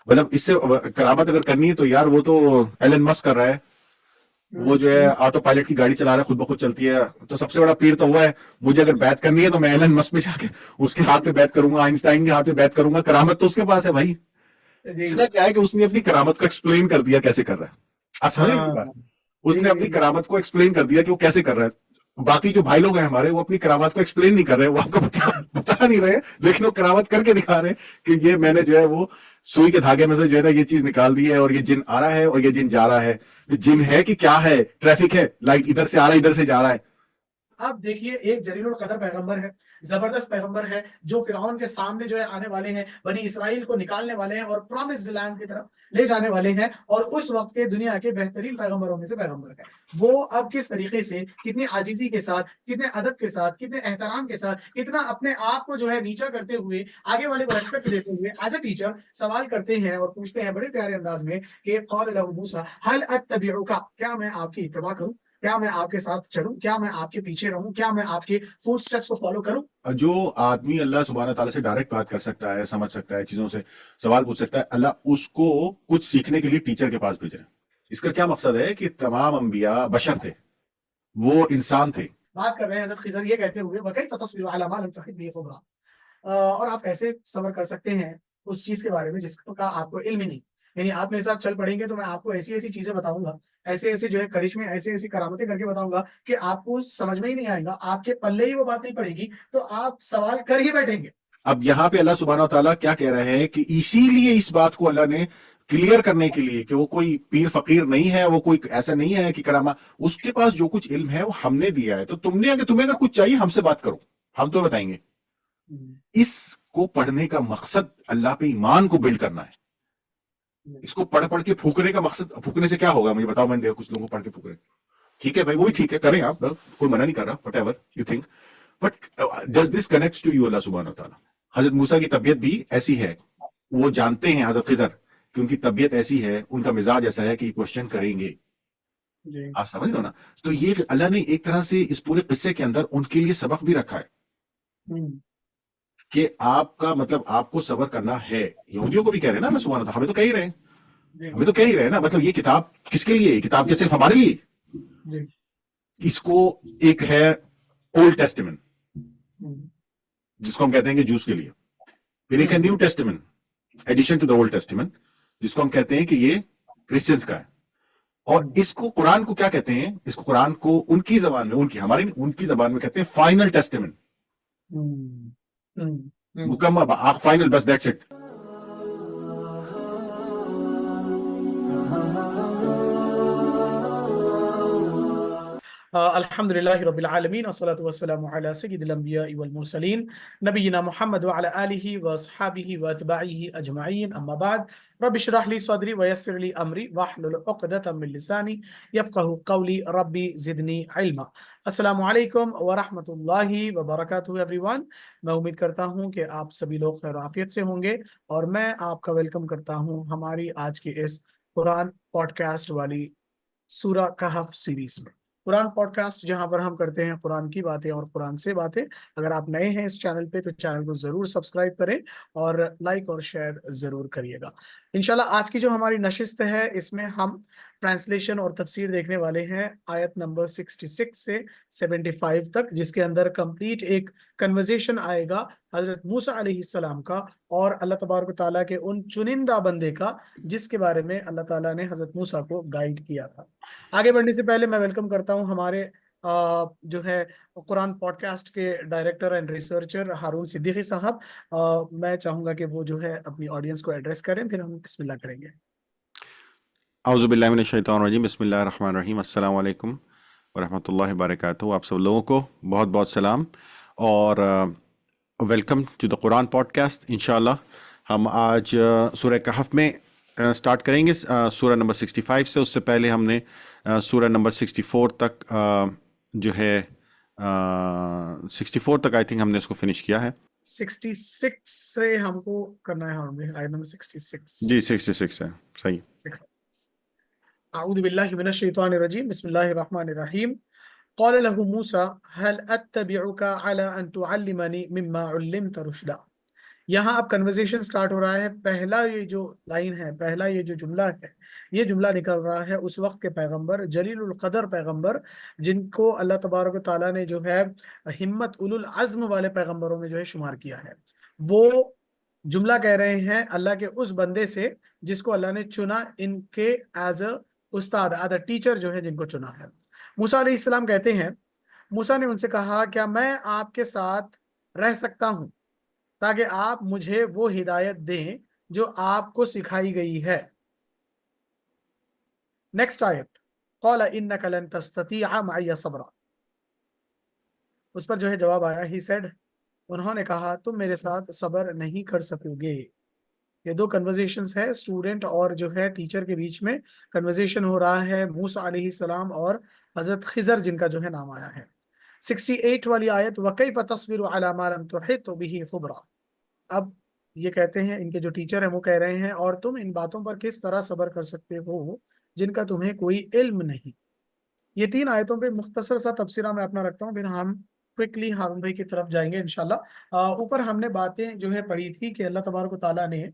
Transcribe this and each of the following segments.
مطلب اس سے کرامت اگر کرنی ہے تو یار وہ تو ایلن مسک کر رہا ہے، وہ جو ہے آٹو پائلٹ کی گاڑی چلا رہا ہے، خود بخود چلتی ہے، تو سب سے بڑا پیر تو ہوا ہے. مجھے اگر بیعت کرنی ہے تو میں ایلن مسک پہ جا کے اس کے ہاتھ پہ بیعت کروں گا، آئنسٹائن کے ہاتھ پہ بیعت کروں گا. کرامت تو اس کے پاس ہے بھائی. اس جی نے کیا ہے کہ اس نے اپنی کرامت کو ایکسپلین کر دیا کیسے کر رہا ہے. آپ سمجھ رہے ہیں میری ہاں بات؟ اس نے جی اپنی کرامت کو ایکسپلین کر دیا کہ وہ کیسے کر رہا ہے. باقی جو بھائی لوگ ہیں ہمارے، وہ اپنی کرامات کو ایکسپلین نہیں کر رہے، وہ آپ کو بتا نہیں رہے، لیکن وہ کرامت کر کے دکھا رہے کہ یہ میں نے جو ہے وہ سوئی کے دھاگے میں سے جو ہے نا یہ چیز نکال دی ہے، اور یہ جن آ رہا ہے اور یہ جن جا رہا ہے. جن ہے کہ کیا ہے؟ ٹریفک ہے، لائٹ ادھر سے آ رہا ہے ادھر سے جا رہا ہے. اب دیکھیے ایک جلیل القدر پیغمبر ہے، زبردست پیغمبر ہے، جو فرعون کے سامنے جو ہے آنے والے ہیں، بنی اسرائیل کو نکالنے والے ہیں اور پرامسڈ لینڈ کی طرف لے جانے والے ہیں، اور اس وقت کے دنیا کے بہترین پیغمبروں میں سے پیغمبر ہے. وہ اب کس طریقے سے، کتنی عاجزی کے ساتھ، کتنے ادب کے ساتھ، کتنے احترام کے ساتھ، کتنا اپنے آپ کو جو ہے نیچا کرتے ہوئے، آگے والے کو ریسپیکٹ دیتے ہوئے ایز اے ٹیچر سوال کرتے ہیں اور پوچھتے ہیں بڑے پیارے انداز میں کہ قال له موسیٰ هل اتبعک، کیا میں آپ کی اتباع کروں، کیا میں آپ کے ساتھ چلوں، کیا میں آپ کے پیچھے رہوں، کیا میں آپ کے فوٹ سٹیپس کو فالو کروں. جو آدمی اللہ سبحانہ تعالیٰ سے ڈائریکٹ بات کر سکتا ہے، سمجھ سکتا ہے، چیزوں سے سوال پوچھ سکتا ہے، اللہ اس کو کچھ سیکھنے کے لیے ٹیچر کے پاس بھیج رہے ہیں. اس کا کیا مقصد ہے کہ تمام انبیاء بشر تھے، وہ انسان تھے. بات کر رہے ہیں حضرت خضر یہ کہتے ہوئے وَكَيْفَ تَصْبِرُ عَلَى مَا لَمْ تُحِطْ بِهِ خُبْرًا، اور آپ ایسے صبر کر سکتے ہیں اس چیز کے بارے میں جس کا آپ کو علم ہی نہیں. یعنی آپ میرے ساتھ چل پڑیں گے تو میں آپ کو ایسی ایسی چیزیں بتاؤں گا، ایسے ایسے جو ہے کرشمے، ایسے ایسی کرامتیں کر کے بتاؤں گا کہ آپ کو سمجھ میں ہی نہیں آئے گا، آپ کے پلے ہی وہ بات نہیں پڑے گی، تو آپ سوال کر ہی بیٹھیں گے. اب یہاں پہ اللہ سبحانہ تعالیٰ کیا کہہ رہے ہیں کہ اسی لیے اس بات کو اللہ نے کلیئر کرنے کے لیے کہ وہ کوئی پیر فقیر نہیں ہے، وہ کوئی ایسا نہیں ہے کہ کرامہ، اس کے پاس جو کچھ علم ہے وہ ہم نے دیا ہے. تو تمہیں اگر کچھ چاہیے ہم سے بات کرو، ہم تو بتائیں گے. اس کو پڑھنے کا مقصد اللہ پہ ایمان کو بلڈ کرنا ہے. اس کو پڑھ پڑھ کے پھونکنے کا مقصد، پھونکنے سے کیا ہوگا مجھے بتاؤ. میں نے کچھ لوگوں کو پڑھ کے پھونک رہے. ٹھیک ہے بھائی، وہ بھی ٹھیک ہے، کریں آپ، کوئی منع نہیں کر رہا، whatever you think. But does this connects to you اللہ سبحانہ تعالیٰ. حضرت موسیٰ کی طبیعت بھی ایسی ہے، وہ جانتے ہیں حضرت خضر کہ ان کی طبیعت ایسی ہے، ان کا مزاج ایسا ہے کہ یہ کوشچن کریں گے. آپ سمجھ رہے ہو نا؟ تو یہ اللہ نے ایک طرح سے اس پورے قصے کے اندر ان کے لیے سبق بھی رکھا ہے کہ آپ کا مطلب آپ کو صبر کرنا ہے. یہودیوں کو بھی کہہ رہے ہیں نا اللہ سبحانہ تعالیٰ، ہمیں تو کہہ ہی رہے ہیں، ہمیں تو کہہ ہی رہے ہیں نا. مطلب یہ کتاب کس کے لیے؟ یہ کتاب کیا صرف ہمارے لیے؟ اس کو ایک ہے اولڈ ٹیسٹمنٹ جس کو ہم کہتے ہیں کہ جوس کے لیے، پھر ایک ہے New Testament addition to the Old Testament جس کو ہم کہتے ہیں کہ یہ کرسچنس کا ہے. اور اس کو قرآن کو کیا کہتے ہیں؟ اس کو قرآن کو ان کی زبان میں، ان کی ہماری ان کی زبان میں کہتے ہیں فائنل ٹیسٹمنٹ، مکمل فائنل، بس دیٹس اٹ. الحمد للہ رب العالمین والصلاة والسلام علی سید الانبیاء والمرسلین نبینا محمد وعلی آلہ واصحابہ واتباعہ اجمعین، اما بعد. رب اشرح لی صدری ویسر لی امری واحلل عقدۃ من لسانی یفقہوا قولی، ربی زدنی علما. السلام علیکم ورحمۃ اللہ وبرکاتہ ایوری ون. میں امید کرتا ہوں کہ آپ سبھی لوگ خیر و عافیت سے ہوں گے، اور میں آپ کا ویلکم کرتا ہوں ہماری آج کی اس قرآن پوڈ کاسٹ والی سورہ کہف سیریز میں. قرآن پوڈ کاسٹ جہاں پر ہم کرتے ہیں قرآن کی باتیں اور قرآن سے باتیں. اگر آپ نئے ہیں اس چینل پہ تو چینل کو ضرور سبسکرائب کریں اور لائک اور شیئر ضرور کریے گا. انشاءاللہ آج کی جو ہماری نشست ہے اس میں ہم ٹرانسلیشن اور تفسیر دیکھنے والے ہیں آیت نمبر 66 سے 75 تک، جس کے اندر کمپلیٹ ایک کنورزیشن آئے گا حضرت موسیٰ علیہ السلام کا اور اللہ تبارک و تعالیٰ کے ان چنندہ بندے کا جس کے بارے میں اللہ تعالیٰ نے حضرت موسیٰ کو گائیڈ کیا تھا. آگے بڑھنے سے پہلے میں ویلکم کرتا ہوں ہمارے جو ہے قرآن پوڈ کاسٹ کے director and researcher Haroon Siddiqui sahab. میں چاہوں گا کہ وہ جو ہے اپنی آڈینس کو ایڈریس کریں، پھر ہم بسم اللہ کریں گے. اعوذ باللہ من الشیطان الرجیم، بسم اللہ الرحمن الرحیم. السلام علیکم ورحمۃ اللہ وبرکاتہ. آپ سب لوگوں کو بہت بہت سلام اور welcome to the Quran podcast. انشاءاللہ ہم آج سورہ کہف میں سٹارٹ کریں گے سورہ نمبر 65 سے. اس سے پہلے ہم نے سورہ نمبر 64 تک جو ہے 64 تک آئی تھنک ہم نے اس کو فنش کیا ہے. 66 سے ہم کو کرنا ہے آیت نمبر 66. جی 66 ہے، صحیح. اعوذ باللہ من الشیطان الرجیم، بسم اللہ الرحمن الرحیم. قال له موسى هل اتبعك على ان تعلمني مما علمت رشدا. یہاں اب کنورزیشن سٹارٹ ہو رہا ہے. پہلا یہ جو لائن ہے، پہلا یہ جو جملہ ہے، یہ جملہ نکل رہا ہے اس وقت کے پیغمبر، جلیل القدر پیغمبر، جن کو اللہ تبارک و تعالیٰ نے جو ہے ہمت اولو العزم والے پیغمبروں میں جو ہے شمار کیا ہے. وہ جملہ کہہ رہے ہیں اللہ کے اس بندے سے جس کو اللہ نے چنا ان کے ایز اے استاد، ایز اے ٹیچر جو ہے جن کو چنا ہے. موسیٰ علیہ السلام کہتے ہیں، موسیٰ نے ان سے کہا کیا میں آپ کے ساتھ رہ سکتا ہوں تاکہ آپ مجھے وہ ہدایت دیں جو آپ کو سکھائی گئی ہے. نیکسٹ آیت، قال انک لن تستطیع معی صبرا. اس پر جو ہے جواب آیا، ہی سیڈ، انہوں نے کہا تم میرے ساتھ صبر نہیں کر سکو گے. یہ دو کنورزیشنز ہے اسٹوڈنٹ اور جو ہے ٹیچر کے بیچ میں کنورزیشن ہو رہا ہے، موسیٰ علیہ السلام اور حضرت خضر جن کا جو ہے نام آیا ہے. 68 والی آیت، وَكَيْفَ تَصْبِرُ عَلَى مَا لَمْ تُحِطْ بِهِ خُبْرًا. اب یہ کہتے ہیں، ان کے جو ٹیچر ہیں وہ کہہ رہے ہیں، اور تم ان باتوں پر کس طرح صبر کر سکتے ہو جن کا تمہیں کوئی علم نہیں. یہ 3 آیتوں پہ مختصر سا تبصرہ میں اپنا رکھتا ہوں، پھر ہم کوئکلی ہارون بھائی کی طرف جائیں گے انشاءاللہ. اوپر ہم نے باتیں جو ہے پڑھی تھی کہ اللہ تبارک و تعالیٰ نے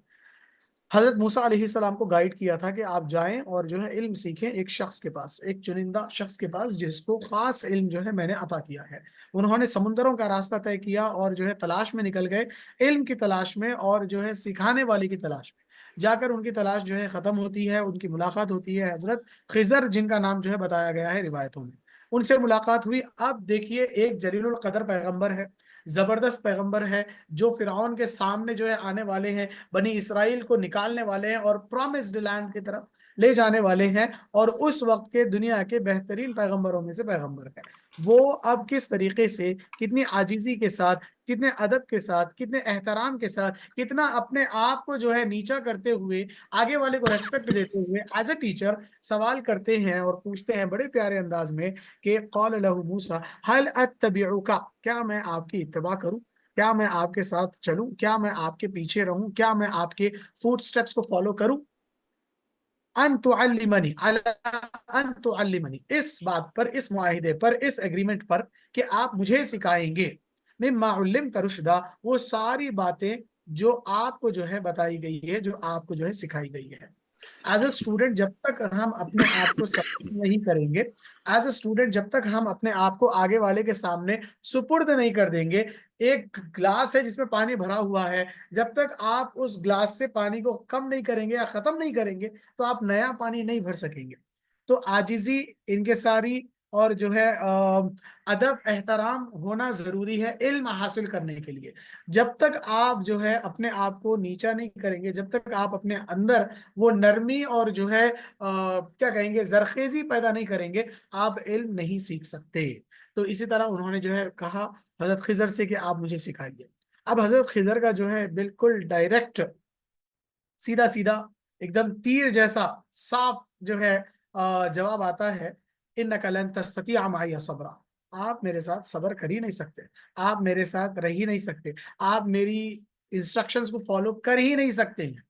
حضرت موسیٰ علیہ السلام کو گائیڈ کیا تھا کہ آپ جائیں اور جو ہے علم سیکھیں ایک شخص کے پاس، ایک چنندہ شخص کے پاس جس کو خاص علم جو ہے میں نے عطا کیا ہے. انہوں نے سمندروں کا راستہ طے کیا اور جو ہے تلاش میں نکل گئے، علم کی تلاش میں اور جو ہے سکھانے والی کی تلاش میں. جا کر ان کی تلاش جو ہے ختم ہوتی ہے، ان کی ملاقات ہوتی ہے حضرت خضر جن کا نام جو ہے بتایا گیا ہے روایتوں میں. ان سے ملاقات ہوئی. اب دیکھیے ایک جلیل القدر پیغمبر ہے، زبردست پیغمبر ہے، جو فرعون کے سامنے جو ہے آنے والے ہیں، بنی اسرائیل کو نکالنے والے ہیں اور پرامسڈ لینڈ کی طرف لے جانے والے ہیں، اور اس وقت کے دنیا کے بہترین پیغمبروں میں سے پیغمبر ہے. وہ اب کس طریقے سے، کتنی عاجزی کے ساتھ، کتنے ادب کے ساتھ، کتنے احترام کے ساتھ، کتنا اپنے آپ کو جو ہے نیچا کرتے ہوئے آگے والے کو ریسپیکٹ دیتے ہوئے ایز اے ٹیچر سوال کرتے ہیں اور پوچھتے ہیں بڑے پیارے انداز میں کہ قال لہ موسیٰ هل اتبعک، کیا میں آپ کی اتباع کروں، کیا میں آپ کے ساتھ چلوں، کیا میں آپ کے پیچھے رہوں، کیا میں آپ کے فوٹ سٹیپس کو فالو کروں. ان تعلمنی ان تعلمنی، اس بات پر، اس معاہدے پر، اس ایگریمنٹ پر کہ آپ مجھے سکھائیں گے، مما علمت رشدا، وہ ساری باتیں جو آپ کو جو ہے بتائی گئی ہے، جو آپ کو جو ہے سکھائی گئی ہے. ایز اے اسٹوڈنٹ جب تک ہم اپنے آپ کو سبمٹ نہیں کریں گے، ایز اے اسٹوڈنٹ جب تک ہم اپنے آپ کو آگے والے کے سامنے سپرد نہیں کر دیں گے، ایک گلاس ہے جس میں پانی بھرا ہوا ہے، جب تک آپ اس گلاس سے پانی کو کم نہیں کریں گے یا ختم نہیں کریں گے تو آپ نیا پانی نہیں بھر سکیں گے. تو عاجزی، انکساری اور جو ہے ادب احترام ہونا ضروری ہے علم حاصل کرنے کے لیے. جب تک آپ جو ہے اپنے آپ کو نیچا نہیں کریں گے، جب تک آپ اپنے اندر وہ نرمی اور جو ہے کیا کہیں گے زرخیزی پیدا نہیں کریں گے، آپ علم نہیں سیکھ سکتے. تو اسی طرح انہوں نے جو ہے کہا حضرت خضر سے کہ آپ مجھے سکھائیے. اب حضرت خضر کا جو ہے بالکل ڈائریکٹ، سیدھا سیدھا، ایک دم تیر جیسا صاف جو ہے جواب آتا ہے، انک لن تستطیع معی صبرا، آپ میرے ساتھ صبر کر ہی نہیں سکتے، آپ میرے ساتھ رہ ہی نہیں سکتے، آپ میری انسٹرکشنز کو فالو کر ہی نہیں سکتے ہیں.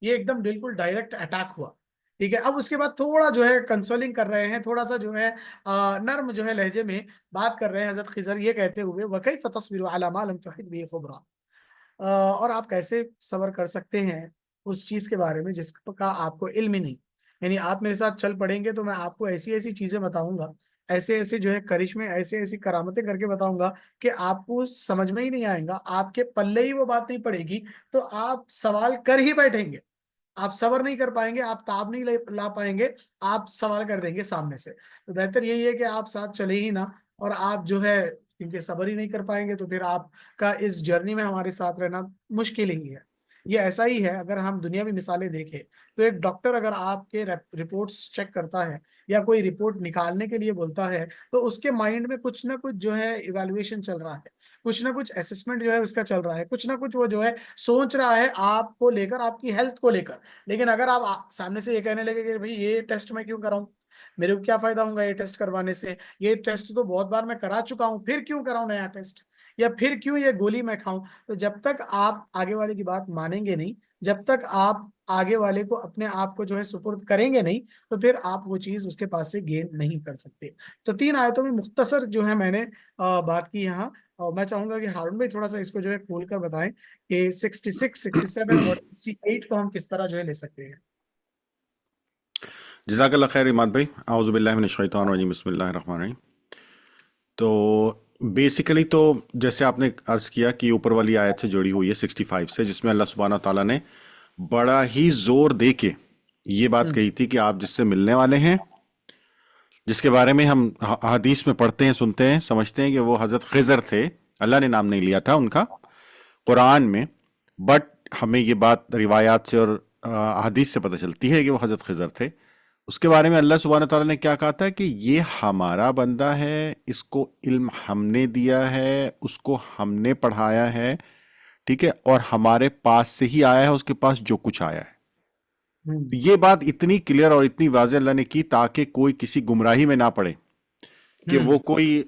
یہ ایک دم بالکل ڈائریکٹ اٹیک ہوا. ٹھیک ہے، اب اس کے بعد تھوڑا جو ہے کنسولنگ کر رہے ہیں، تھوڑا سا جو ہے نرم جو ہے لہجے میں بات کر رہے ہیں حضرت خضر، یہ کہتے ہوئے وَكَيْفَ تَصْبِرُ عَلَى مَا لَمْ تُحِطْ بِهِ خُبْرًا، اور آپ کیسے صبر کر سکتے ہیں اس چیز کے بارے میں جس کا آپ کو علم ہی نہیں. یعنی آپ میرے ساتھ چل پڑیں گے تو میں آپ کو ایسی ایسی چیزیں بتاؤں گا، ایسے ایسے جو ہے کرشمے، ایسے ایسی کرامتیں کر کے بتاؤں گا کہ آپ کو سمجھ میں ہی نہیں آئیں گا، آپ کے پلے ہی وہ بات نہیں پڑے گی، تو آپ سوال کر ہی بیٹھیں گے، آپ صبر نہیں کر پائیں گے، آپ تاب نہیں لا پائیں گے، آپ سوال کر دیں گے سامنے سے. تو بہتر یہی ہے کہ آپ ساتھ چلے ہی نہ، اور آپ جو ہے کیونکہ صبر ہی نہیں کر پائیں گے تو پھر آپ کا اس جرنی میں ہمارے ساتھ رہنا مشکل ہی ہے. یہ ایسا ہی ہے، اگر ہم دنیاوی مثالیں دیکھیں تو ایک ڈاکٹر اگر آپ کے رپورٹس چیک کرتا ہے یا کوئی رپورٹ نکالنے کے لیے بولتا ہے تو اس کے مائنڈ میں کچھ نہ کچھ جو ہے ایویلویشن چل رہا ہے، کچھ نہ کچھ اسسمنٹ جو ہے اس کا چل رہا ہے، کچھ نہ کچھ وہ جو ہے سوچ رہا ہے آپ کو لے کر، آپ کی ہیلتھ کو لے کر. لیکن اگر آپ سامنے سے یہ کہنے لگے کہ بھائی یہ ٹیسٹ میں کیوں کراؤں، میرے کو کیا فائدہ ہوگا یہ ٹیسٹ کروانے سے، یہ ٹیسٹ تو بہت بار میں کرا چکا ہوں، پھر کیوں کراؤں نیا ٹیسٹ، یا پھر کیوں یہ گولی میں کھاؤں. تو جب تک آپ آگے والے کی بات مانیں گے نہیں، جب تک آپ آگے والے کو اپنے آپ کو جو ہے سپرد کریں گے نہیں، تو پھر آپ وہ چیز اس کے پاس سے گین نہیں کر سکتے. تو 3 آیتوں میں مختصر جو ہے میں نے بات کی یہاں. اور میں چاہوں گا کہ ہارون بھائی تھوڑا سا اس کو جو ہے کھول کر بتائیں کہ 66 67 اور 68 کو ہم کس طرح جو ہے لے سکتے ہیں. جزاک اللہ خیر ایمان بھائی. اعوذ باللہ من الشیطان الرجیم. بسم اللہ الرحمن الرحیم. تو بیسیکلی تو جیسے آپ نے عرض کیا کہ اوپر والی آیت سے جڑی ہوئی ہے 65 سے، جس میں اللہ سبحانہ تعالیٰ نے بڑا ہی زور دے کے یہ بات کہی تھی کہ آپ جس سے ملنے والے ہیں، جس کے بارے میں ہم حدیث میں پڑھتے ہیں، سنتے ہیں، سمجھتے ہیں کہ وہ حضرت خضر تھے. اللہ نے نام نہیں لیا تھا ان کا قرآن میں، بٹ ہمیں یہ بات روایات سے اور حدیث سے پتہ چلتی ہے کہ وہ حضرت خضر تھے. اس کے بارے میں اللہ سبحانہ تعالیٰ نے کیا کہا تھا کہ یہ ہمارا بندہ ہے، اس کو علم ہم نے دیا ہے، اس کو ہم نے پڑھایا ہے، ٹھیک ہے، اور ہمارے پاس سے ہی آیا ہے اس کے پاس جو کچھ آیا ہے. یہ بات اتنی کلیئر اور اتنی واضح اللہ نے کی تاکہ کوئی کسی گمراہی میں نہ پڑے کہ وہ کوئی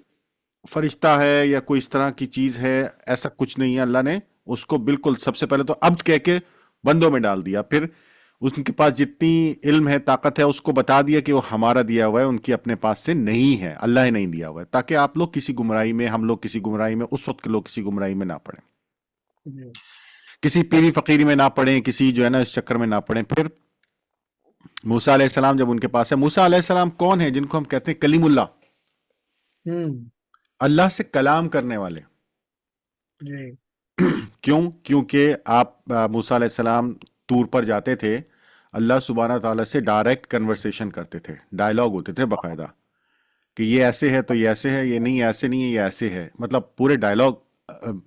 فرشتہ ہے یا کوئی اس طرح کی چیز ہے. ایسا کچھ نہیں ہے. اللہ نے اس کو بالکل سب سے پہلے تو عبد کہہ کے بندوں میں ڈال دیا، پھر اس کے پاس جتنی علم ہے، طاقت ہے، اس کو بتا دیا کہ وہ ہمارا دیا ہوا ہے، ان کی اپنے پاس سے نہیں ہے، اللہ ہی نہیں دیا ہوا ہے، تاکہ آپ لوگ کسی گمراہی میں، ہم لوگ کسی گمراہی میں، اس وقت کے لوگ کسی گمراہی میں نہ پڑیں، کسی پیری فقیری میں نہ پڑیں، کسی جو ہے نا اس چکر میں نہ پڑیں. پھر موسیٰ علیہ السلام جب ان کے پاس ہے، موسیٰ علیہ السلام کون ہے؟ جن کو ہم کہتے ہیں کلیم اللہ، اللہ سے کلام کرنے والے. کیوں؟ کیونکہ آپ موسیٰ علیہ السلام طور پر جاتے تھے، اللہ سبحانہ تعالیٰ سے ڈائریکٹ کنورسیشن کرتے تھے، ڈائلاگ ہوتے تھے باقاعدہ کہ یہ ایسے ہے تو یہ ایسے ہے، یہ نہیں ایسے نہیں ہے، یہ ایسے ہے. مطلب پورے ڈائلاگ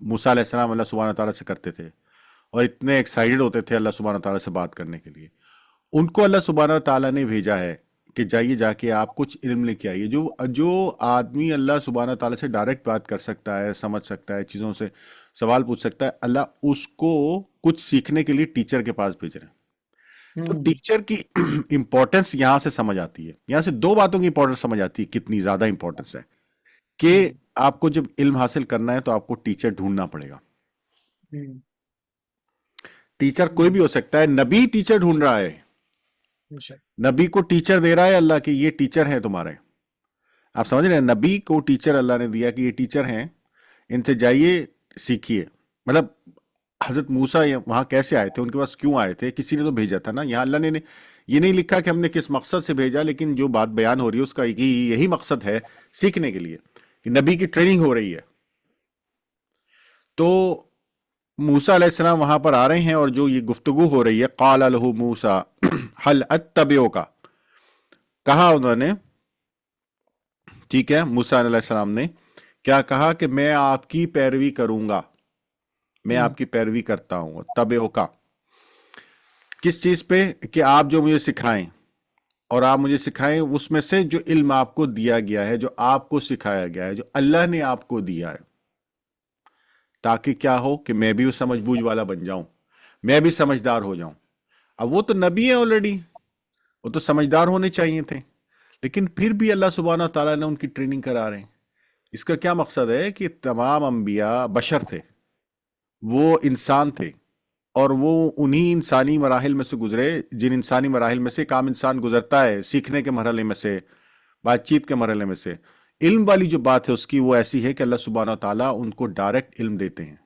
موسیٰ علیہ السلام اللہ سبحانہ تعالیٰ سے کرتے تھے اور اتنے ایکسائٹڈ ہوتے تھے اللہ سبحانہ تعالیٰ سے بات کرنے کے لیے. ان کو اللہ سبحانہ تعالیٰ نے بھیجا ہے کہ جائیے جا کے آپ کچھ علم لے کے آئیے. جو آدمی اللہ سبحانہ تعالیٰ سے ڈائریکٹ بات کر سکتا ہے، سمجھ سکتا ہے، چیزوں سے سوال پوچھ سکتا ہے، اللہ اس کو کچھ سیکھنے کے لیے ٹیچر کے پاس بھیج رہے ہیں. تو ٹیچر کی امپورٹنس یہاں سے سمجھ آتی ہے. یہاں سے دو باتوں کی امپورٹنس سمجھ آتی ہے، کتنی زیادہ امپورٹنس ہے کہ آپ کو جب علم حاصل کرنا ہے تو آپ کو ٹیچر ڈھونڈنا پڑے گا. ٹیچر کوئی بھی ہو سکتا ہے. نبی ٹیچر ڈھونڈ رہا ہے، نبی کو ٹیچر دے رہا ہے اللہ کہ یہ ٹیچر ہیں تمہارے. آپ سمجھ رہے ہیں؟ نبی کو ٹیچر اللہ نے دیا کہ یہ ٹیچر ہیں، ان سے جائیے سیکھیے. مطلب حضرت موسیٰ وہاں کیسے آئے تھے، ان کے پاس کیوں آئے تھے؟ کسی نے تو بھیجا تھا نا. یہاں اللہ نے یہ نہیں لکھا کہ ہم نے کس مقصد سے بھیجا، لیکن جو بات بیان ہو رہی ہے اس کا یہی مقصد ہے، سیکھنے کے لیے، کہ نبی کی ٹریننگ ہو رہی ہے. تو موسیٰ علیہ السلام وہاں پر آ رہے ہیں اور جو یہ گفتگو ہو رہی ہے، قال لہ موسیٰ حل اتبعک، کہا انہوں نے، ٹھیک ہے، موسیٰ علیہ السلام نے کیا کہا کہ میں آپ کی پیروی کروں گا، میں آپ کی پیروی کرتا ہوں. تبعک کس چیز پہ؟ کہ آپ جو مجھے سکھائیں، اور آپ مجھے سکھائیں اس میں سے جو علم آپ کو دیا گیا ہے، جو آپ کو سکھایا گیا ہے، جو اللہ نے آپ کو دیا ہے، تاکہ کیا ہو کہ میں بھی سمجھ بوجھ والا بن جاؤں، میں بھی سمجھدار ہو جاؤں. اب وہ تو نبی ہے آلریڈی، وہ تو سمجھدار ہونے چاہیے تھے، لیکن پھر بھی اللہ سبحانہ تعالیٰ نے ان کی ٹریننگ کرا رہے ہیں. اس کا کیا مقصد ہے؟ کہ تمام انبیاء بشر تھے، وہ انسان تھے، اور وہ انہی انسانی مراحل میں سے گزرے جن انسانی مراحل میں سے ایک عام انسان گزرتا ہے، سیکھنے کے مرحلے میں سے، بات چیت کے مرحلے میں سے. علم والی جو بات ہے اس کی وہ ایسی ہے کہ اللہ سبحانہ تعالیٰ ان کو ڈائریکٹ علم دیتے ہیں،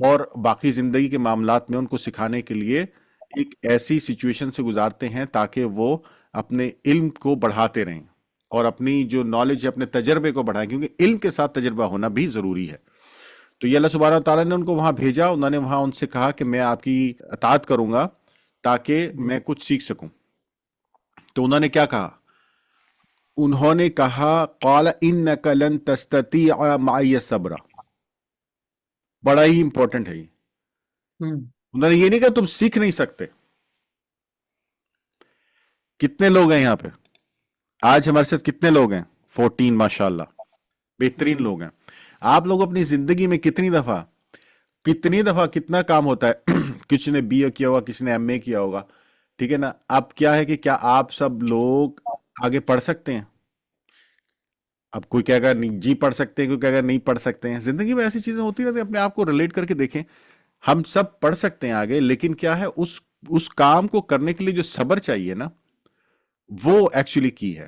اور باقی زندگی کے معاملات میں ان کو سکھانے کے لیے ایک ایسی سچویشن سے گزارتے ہیں تاکہ وہ اپنے علم کو بڑھاتے رہیں اور اپنی جو نالج ہے، اپنے تجربے کو بڑھائیں، کیونکہ علم کے ساتھ تجربہ ہونا بھی ضروری ہے. تو یہ اللہ سبحانہ تعالیٰ نے ان کو وہاں بھیجا. انہوں نے وہاں ان سے کہا کہ میں آپ کی اطاعت کروں گا تاکہ میں کچھ سیکھ سکوں. تو انہوں نے کیا کہا؟ انہوں نے کہا قال انک لن تستطیع معی صبرا. بڑا ہی امپورٹنٹ ہے یہ. انہوں نے یہ نہیں کہا تم سیکھ نہیں سکتے. کتنے لوگ ہیں یہاں پہ آج ہمارے ساتھ؟ کتنے لوگ ہیں؟ 14 ماشاءاللہ، بہترین لوگ ہیں. آپ لوگ اپنی زندگی میں کتنی دفعہ کتنا کام ہوتا ہے، کسی نے بی اے کیا ہوگا، کسی نے ایم اے کیا ہوگا، ٹھیک ہے نا. اب کیا ہے کہ کیا آپ سب لوگ آگے پڑھ سکتے ہیں؟ اب کوئی کہے گا نہیں جی پڑھ سکتے ہیں، کوئی کہے گا نہیں پڑھ سکتے ہیں. زندگی میں ایسی چیزیں ہوتی رہتی ہیں، اپنے آپ کو ریلیٹ کر کے دیکھیں. ہم سب پڑھ سکتے ہیں آگے، لیکن کیا ہے اس کام کو کرنے کے لیے جو صبر چاہیے نا، وہ ایکچولی کی ہے.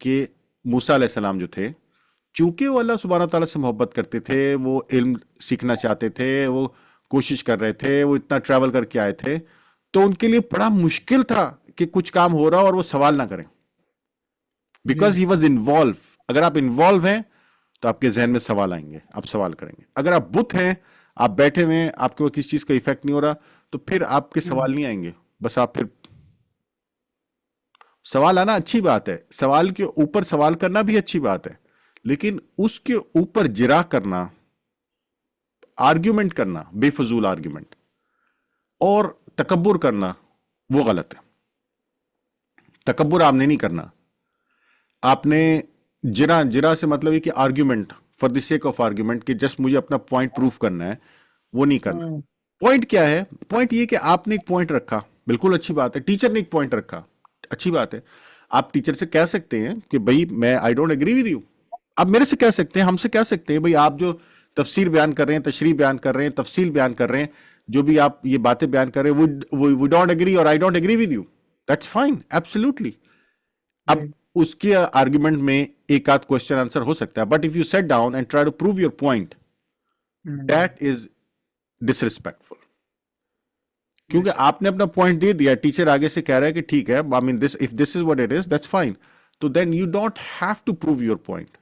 کہ موسیٰ علیہ السلام جو تھے، چونکہ وہ اللہ سبحانہ تعالیٰ سے محبت کرتے تھے، وہ علم سیکھنا چاہتے تھے، وہ کوشش کر رہے تھے، وہ اتنا ٹریول کر کے آئے تھے، تو ان کے لیے بڑا مشکل تھا کہ کچھ کام ہو رہا اور وہ سوال نہ کریں، بیکاز ہی واز انوالو. اگر آپ انوالو ہیں تو آپ کے ذہن میں سوال آئیں گے، آپ سوال کریں گے. اگر آپ بت ہیں، آپ بیٹھے ہوئے ہیں، آپ کے اوپر کسی چیز کا ایفیکٹ نہیں ہو رہا، تو پھر آپ کے سوال نہیں آئیں گے. بس آپ پھر سوال آنا اچھی بات ہے، سوال کے اوپر سوال کرنا بھی اچھی بات ہے، لیکن اس کے اوپر جرا کرنا، آرگیومنٹ کرنا، بے فضول آرگیومنٹ اور تکبر کرنا، وہ غلط ہے. تکبر آپ نے نہیں کرنا. آپ نے جرا سے مطلب ہے کہ argument for the sake of argument, کہ جسٹ مجھے اپنا پوائنٹ پروف کرنا ہے، وہ نہیں کرنا. پوائنٹ کیا ہے؟ پوائنٹ یہ کہ آپ نے ایک پوائنٹ رکھا، بالکل اچھی بات ہے. ٹیچر نے ایک پوائنٹ رکھا، اچھی بات ہے. آپ ٹیچر سے کہہ سکتے ہیں کہ بھائی میں آئی ڈونٹ ایگری ود یو. آپ میرے سے کہہ سکتے ہیں، ہم سے کہہ سکتے ہیں، بھائی آپ جو تفسیر بیان کر رہے ہیں، تشریح بیان کر رہے ہیں، تفصیل بیان کر رہے ہیں، جو بھی آپ یہ باتیں بیان کر رہے ہیں، وی ڈونٹ ایگری اور I don't agree with you. That's fine, absolutely. اب اس کے آرگیومنٹ میں ایک آدھ کوشچن آنسر ہو سکتا ہے، but if you sit down and try to prove your point, that is disrespectful. کیونکہ آپ نے اپنا پوائنٹ دے دیا، ٹیچر آگے سے کہہ رہا ہے کہ ٹھیک ہے، I mean this of this is what it is, that's fine. تو then you don't have to prove your point.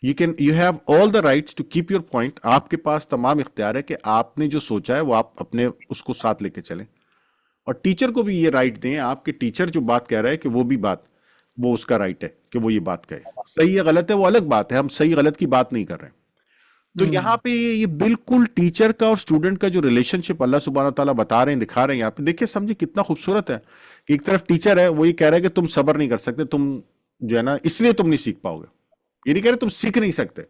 You have all the rights to keep your point. آپ کے پاس تمام اختیار ہے کہ آپ نے جو سوچا ہے وہ آپ اپنے اس کو ساتھ لے کے چلیں، اور ٹیچر کو بھی یہ رائٹ دیں آپ کے ٹیچر جو بات کہہ رہا ہے کہ وہ بھی بات، وہ اس کا رائٹ ہے کہ وہ یہ بات کہے. صحیح ہے غلط ہے وہ الگ بات ہے، ہم صحیح غلط کی بات نہیں کر رہے ہیں. تو یہاں پہ یہ بالکل ٹیچر کا اور اسٹوڈنٹ کا جو ریلیشن شپ اللہ سبحانہ تعالیٰ بتا رہے ہیں، دکھا رہے ہیں یہاں پہ، دیکھیں سمجھے کتنا خوبصورت ہے. کہ ایک طرف ٹیچر ہے، وہ یہ کہہ رہا ہے کہ تم صبر نہیں کر سکتے، تم جو ہے نا اس لیے تم نہیں سیکھ پاؤ گے. یہ نہیں کہہ رہے تم سیکھ نہیں سکتے،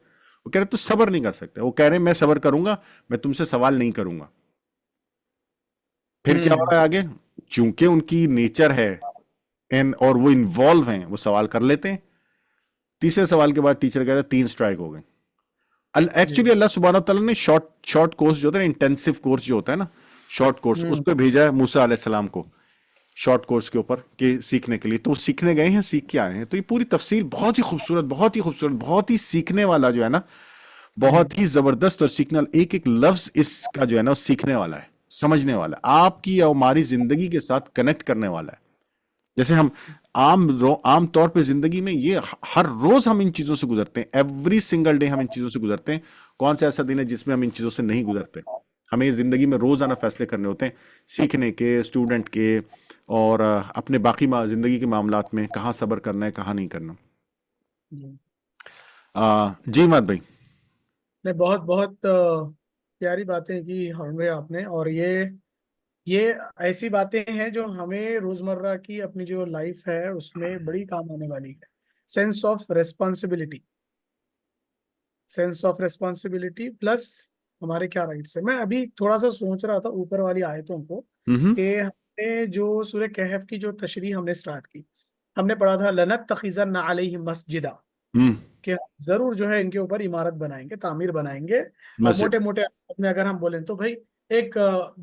وہ کہہ رہے تم صبر نہیں کر سکتے. وہ کہہ رہے ہیں میں صبر کروں گا، میں تم سے سوال نہیں کروں گا. پھر کیا ہو رہا ہے آگے؟ چونکہ ان کی نیچر ہے اور وہ انوالو ہیں، وہ سوال کر لیتے ہیں. تیسرے سوال کے بعد ٹیچر کہتا ہے 3 اسٹرائک ہو گئے. ایکچولی اللہ سبحانہ تعالیٰ نے شارٹ کورس جو ہوتا ہے نا، انٹینسو کورس جو ہوتا ہے نا، شارٹ کورس، اس پہ بھیجا ہے موسیٰ علیہ السلام کو شارٹ کورس کے اوپر کہ سیکھنے کے لیے. تو وہ سیکھنے گئے ہیں، سیکھ کے آئے ہیں. تو یہ پوری تفصیل بہت ہی خوبصورت، بہت ہی خوبصورت، بہت ہی سیکھنے والا جو ہے نا، بہت ہی زبردست. اور سیکھنے والا ایک ایک لفظ اس کا جو ہے نا سیکھنے والا ہے، سمجھنے والا ہے، آپ کی اور ہماری زندگی کے ساتھ کنیکٹ کرنے والا ہے. جیسے ہم عام طور پہ زندگی میں یہ ہر روز ہم ان چیزوں سے گزرتے ہیں، ایوری سنگل ڈے ہم ان چیزوں سے گزرتے ہیں. کون سا ایسا دن ہے جس میں ہم ان چیزوں سے نہیں گزرتے؟ ہمیں زندگی میں روزانہ فیصلے کرنے ہوتے ہیں، سیکھنے کے، اسٹوڈنٹ کے، اور اپنے باقی زندگی کے معاملات میں کہاں صبر کرنا ہے، کہاں نہیں کرنا. جی مات بھائی. نے بہت بہت پیاری باتیں کی ہمیں آپ نے، اور یہ ایسی باتیں ہیں جو ہمیں روزمرہ کی اپنی جو لائف ہے اس میں بڑی کام آنے والی ہے. Sense of responsibility, sense of responsibility plus ہمارے کیا رائٹس ہیں. میں ابھی تھوڑا سا سوچ رہا تھا اوپر والی آیتوں کو، کہ ہم نے جو سورہ کہف کی جو تشریح ہم نے سٹارٹ کی، ہم نے پڑھا تھا لَنَتَّخِذَنَّ عَلَيْهِمْ مَسْجِدًا، کہ ضرور جو ہے ان کے اوپر عمارت بنائیں گے، تعمیر بنائیں گے. اور موٹے موٹے میں اگر ہم بولیں تو بھائی ایک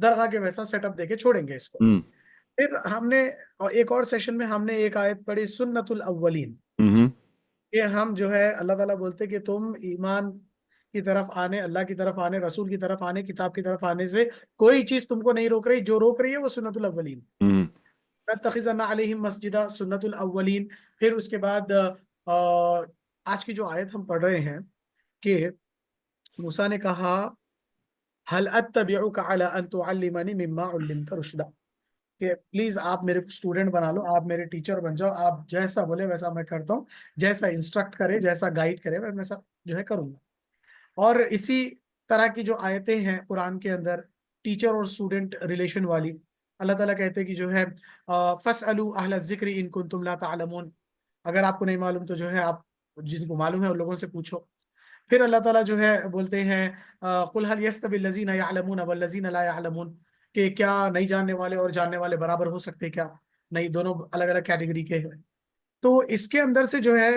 درگاہ کے ویسا سیٹ اپ دے کے چھوڑیں گے اس کو. پھر ہم نے ایک اور سیشن میں ہم نے ایک آیت پڑھی سنت الاولین، کہ ہم جو ہے اللہ تعالیٰ بولتے کہ تم ایمان کی طرف آنے، اللہ کی طرف آنے، رسول کی طرف آنے، کتاب کی طرف آنے سے کوئی چیز تم کو نہیں روک رہی، جو روک رہی ہے وہ سنت الاولین. لَنَتَّخِذَنَّ عَلَيْهِمْ مَسْجِدًا، سنت الاولین. پھر اس کے بعد آج کی جو آیت ہم پڑھ رہے ہیں کہ موسیٰ نے کہا هَلْ أَتَّبِعُكَ عَلَىٰ أَن تُعَلِّمَنِ مِمَّا عُلِّمْتَ رُشْدًا، کہ پلیز آپ میرے اسٹوڈنٹ بنا لو، آپ میرے ٹیچر بن جاؤ، آپ جیسا بولے ویسا میں کرتا ہوں، جیسا انسٹرکٹ کرے، جیسا گائیڈ کرے میں ویسا جو ہے کروں گا. اور اسی طرح کی جو آیتیں ہیں قرآن کے اندر ٹیچر اور اسٹوڈنٹ ریلیشن والی، اللہ تعالیٰ کہتے ہیں کہ جو ہے فَاسْأَلُوا أَهْلَ الذِّكْرِ إِن كُنتُمْ لَا تَعْلَمُونَ، اگر آپ کو نہیں معلوم تو جو ہے آپ جن کو معلوم ہے ان لوگوں سے پوچھو. پھر اللہ تعالیٰ جو ہے بولتے ہیں قُلْ هَلْ يَسْتَوِي الَّذِينَ يَعْلَمُونَ وَالَّذِينَ لَا يَعْلَمُونَ، کہ کیا نہیں جاننے والے اور جاننے والے برابر ہو سکتے کیا؟ نہیں، دونوں الگ الگ کیٹیگری کے ہیں. تو اس کے اندر سے جو ہے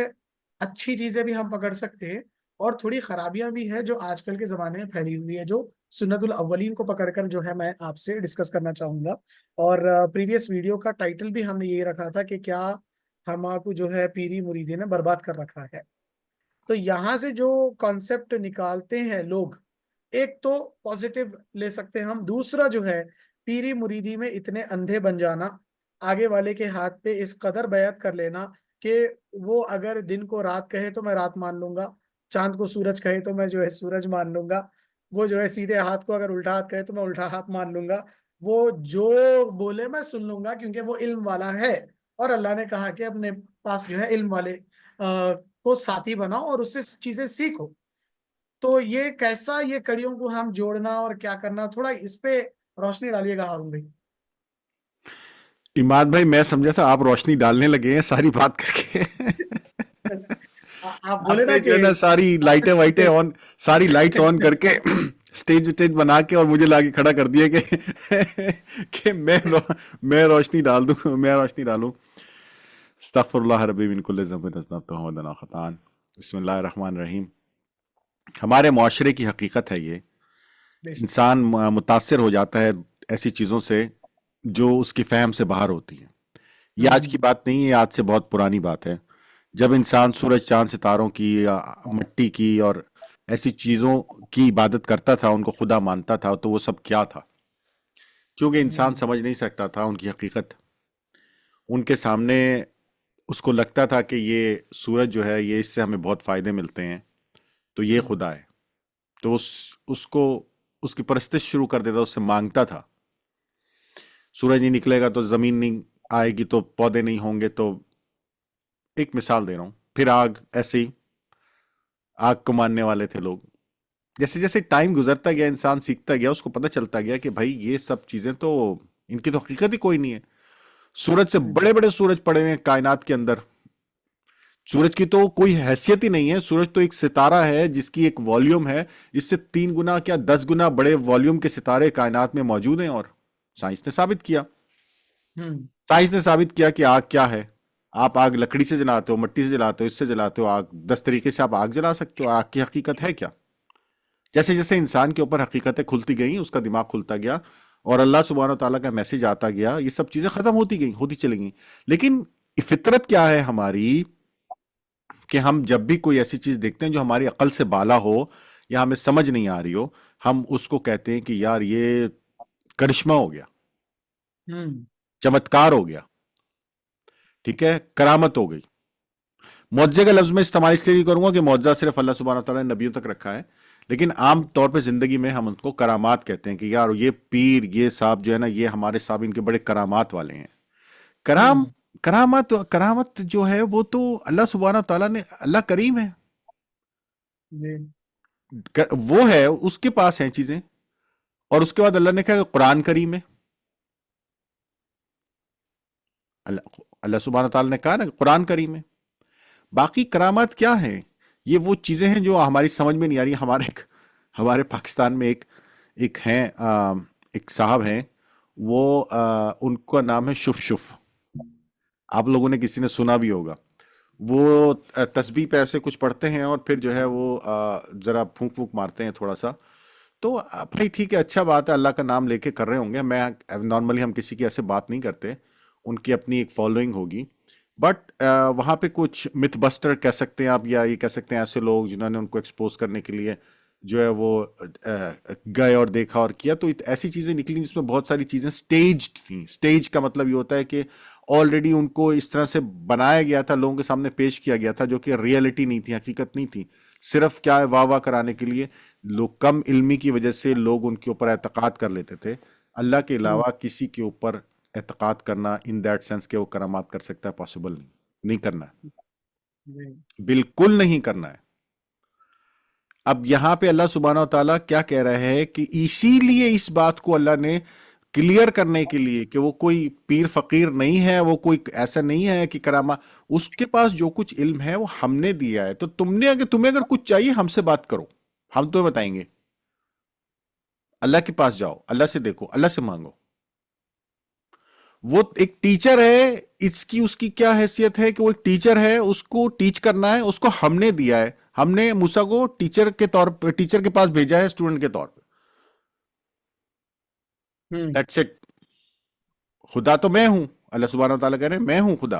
اچھی چیزیں بھی ہم پکڑ سکتے ہیں، اور تھوڑی خرابیاں بھی ہیں جو آج کل کے زمانے میں پھیلی ہوئی ہے، جو سنت الاولین کو پکڑ کر جو ہے میں آپ سے ڈسکس کرنا چاہوں گا. اور پریویس ویڈیو کا ٹائٹل بھی ہم نے یہی رکھا تھا کہ کیا ہما کو جو ہے پیری مریدی نے برباد کر رکھا ہے۔ تو یہاں سے جو کانسیپٹ نکالتے ہیں لوگ، ایک تو پازیٹیو لے سکتے ہیں ہم، دوسرا جو ہے پیری مریدی میں اتنے اندھے بن جانا، آگے والے کے ہاتھ پہ اس قدر بیعت کر لینا کہ وہ اگر دن کو رات کہے تو میں رات مان لوں گا، چاند کو سورج کہے تو میں جو ہے سورج مان لوں گا، وہ جو ہے سیدھے ہاتھ کو اگر الٹا ہاتھ کہے تو میں الٹا ہاتھ مان لوں گا، وہ جو بولے میں سن لوں گا کیونکہ وہ علم والا ہے، اور اللہ نے کہا کہ اپنے پاس جو ہے علم والے کو ساتھی بناؤ اور اس سے چیزیں سیکھو۔ تو یہ کیسا، یہ کڑیوں کو ہم جوڑنا اور کیا کرنا، تھوڑا اس پہ روشنی ڈالیے گا ہارون بھائی۔ اماد بھائی، میں سمجھا تھا آپ روشنی ڈالنے لگے ہیں ساری بات کر کے آپ آپ بولے نا نے جو کہ ہے نا ساری لائٹیں وائٹیں آن، ساری لائٹس آن کر کے سٹیج وٹیج بنا کے اور مجھے لاگے کھڑا کر دیا کہ میں روشنی ڈال دوں، میں روشنی ڈالوں۔ استغفر اللہ ربی من کل ذنب اذنبته ومن خطأ۔ بسم اللہ الرحمن الرحیم۔ ہمارے معاشرے کی حقیقت ہے یہ، بے شک۔ انسان متاثر ہو جاتا ہے ایسی چیزوں سے جو اس کی فہم سے باہر ہوتی ہیں۔ یہ آج کی بات نہیں ہے، آج سے بہت پرانی بات ہے۔ جب انسان سورج چاند ستاروں کی یا مٹی کی اور ایسی چیزوں کی عبادت کرتا تھا، ان کو خدا مانتا تھا، تو وہ سب کیا تھا؟ چونکہ انسان سمجھ نہیں سکتا تھا ان کی حقیقت، ان کے سامنے اس کو لگتا تھا کہ یہ سورج جو ہے یہ اس سے ہمیں بہت فائدے ملتے ہیں، تو یہ خدا ہے، تو اس کو اس کی پرستش شروع کر دیتا، اس سے مانگتا تھا۔ سورج نہیں نکلے گا تو زمین نہیں آئے گی، تو پودے نہیں ہوں گے، تو ایک مثال دے رہا ہوں۔ پھر آگ، ایسے ہی آگ کو ماننے والے تھے لوگ۔ جیسے جیسے ٹائم گزرتا گیا، انسان سیکھتا گیا، اس کو پتہ چلتا گیا کہ بھائی یہ سب چیزیں تو ان کی تو حقیقت ہی کوئی نہیں ہے۔ سورج سے بڑے بڑے سورج پڑے ہوئے ہیں کائنات کے اندر، سورج کی تو کوئی حیثیت ہی نہیں ہے۔ سورج تو ایک ستارہ ہے جس کی ایک والیوم ہے، اس سے 3 گنا کیا 10 گنا بڑے والیوم کے ستارے کائنات میں موجود ہیں، اور سائنس نے ثابت کیا۔ سائنس نے ثابت کیا کہ آگ کیا ہے۔ آپ آگ لکڑی سے جلاتے ہو، مٹی سے جلاتے ہو، اس سے جلاتے ہو، آگ 10 طریقے سے آپ آگ جلا سکتے ہو۔ آگ کی حقیقت ہے کیا؟ جیسے جیسے انسان کے اوپر حقیقتیں کھلتی گئیں، اس کا دماغ کھلتا گیا اور اللہ سبحانہ و تعالیٰ کا میسج آتا گیا، یہ سب چیزیں ختم ہوتی گئیں، ہوتی چلی گئیں۔ لیکن فطرت کیا ہے ہماری کہ ہم جب بھی کوئی ایسی چیز دیکھتے ہیں جو ہماری عقل سے بالا ہو یا ہمیں سمجھ نہیں آ رہی ہو، ہم اس کو کہتے ہیں کہ یار یہ کرشمہ ہو گیا، چمتکار ہو گیا، ٹھیک ہے، کرامت ہو گئی۔ معجزے کا لفظ میں استعمال اس لیے نہیں کروں گا کہ معجزہ صرف اللہ سبحانہ وتعالیٰ نے نبیوں تک رکھا ہے، لیکن عام طور پہ زندگی میں ہم ان کو کرامات کہتے ہیں کہ یار یہ پیر، یہ صاحب جو ہے نا، یہ ہمارے صاحب ان کے بڑے کرامات والے ہیں۔ کرامت جو ہے وہ تو اللہ سبحانہ وتعالیٰ نے، اللہ کریم ہے، وہ ہے، اس کے پاس ہیں چیزیں۔ اور اس کے بعد اللہ نے کہا کہ قرآن کریم ہے، اللہ سبحانہ وتعالیٰ نے کہا نا کہ قرآن کریم ہے۔ باقی کرامات کیا ہیں؟ یہ وہ چیزیں ہیں جو ہماری سمجھ میں نہیں آ رہی۔ ہمارے پاکستان میں ایک ہیں، ایک صاحب ہیں، وہ ان کا نام ہے شف شف، آپ لوگوں نے کسی نے سنا بھی ہوگا۔ وہ تسبیح پہ ایسے کچھ پڑھتے ہیں اور پھر جو ہے وہ ذرا پھونک پھونک مارتے ہیں تھوڑا سا، تو بھائی ٹھیک ہے، اچھا بات ہے، اللہ کا نام لے کے کر رہے ہوں گے۔ میں نارملی ہم کسی کی ایسے بات نہیں کرتے، ان کی اپنی ایک فالوئنگ ہوگی، بٹ وہاں پہ کچھ متھ بسٹر کہہ سکتے ہیں آپ، یا یہ کہہ سکتے ہیں ایسے لوگ جنہوں نے ان کو ایکسپوز کرنے کے لیے جو ہے وہ گئے اور دیکھا اور کیا، تو ایسی چیزیں نکلی جس میں بہت ساری چیزیں سٹیجڈ تھیں۔ سٹیج کا مطلب یہ ہوتا ہے کہ آلریڈی ان کو اس طرح سے بنایا گیا تھا، لوگوں کے سامنے پیش کیا گیا تھا، جو کہ ریئلٹی نہیں تھی، حقیقت نہیں تھی، صرف کیا ہے واہ واہ کرانے کے لیے۔ لوگ کم علمی کی وجہ سے لوگ ان کے اوپر اعتقاد کر لیتے تھے۔ اللہ کے علاوہ کسی کے اوپر اعتقاد کرنا ان دیٹ سینس کہ وہ کرامات کر سکتا ہے، پاسبل نہیں کرنا ہے، بالکل نہیں کرنا ہے۔ اب یہاں پہ اللہ سبحانہ و تعالیٰ کیا کہہ رہے ہیں کہ اسی لیے اس بات کو اللہ نے کلیئر کرنے کے لیے کہ وہ کوئی پیر فقیر نہیں ہے، وہ کوئی ایسا نہیں ہے کہ کرامہ، اس کے پاس جو کچھ علم ہے وہ ہم نے دیا ہے، تو تمہیں اگر کچھ چاہیے ہم سے بات کرو، ہم تمہیں بتائیں گے۔ اللہ کے پاس جاؤ، اللہ سے دیکھو، اللہ سے مانگو۔ وہ ایک ٹیچر ہے، اس کی کیا حیثیت ہے کہ وہ ایک ٹیچر ہے، اس کو ٹیچ کرنا ہے، اس کو ہم نے دیا ہے، ہم نے موسیٰ کو ٹیچر کے طور پہ، ٹیچر کے پاس بھیجا ہے اسٹوڈنٹ کے طور پہ۔ That's it. خدا تو میں ہوں، اللہ سبحانہ وتعالیٰ کہہ رہے ہیں میں ہوں خدا۔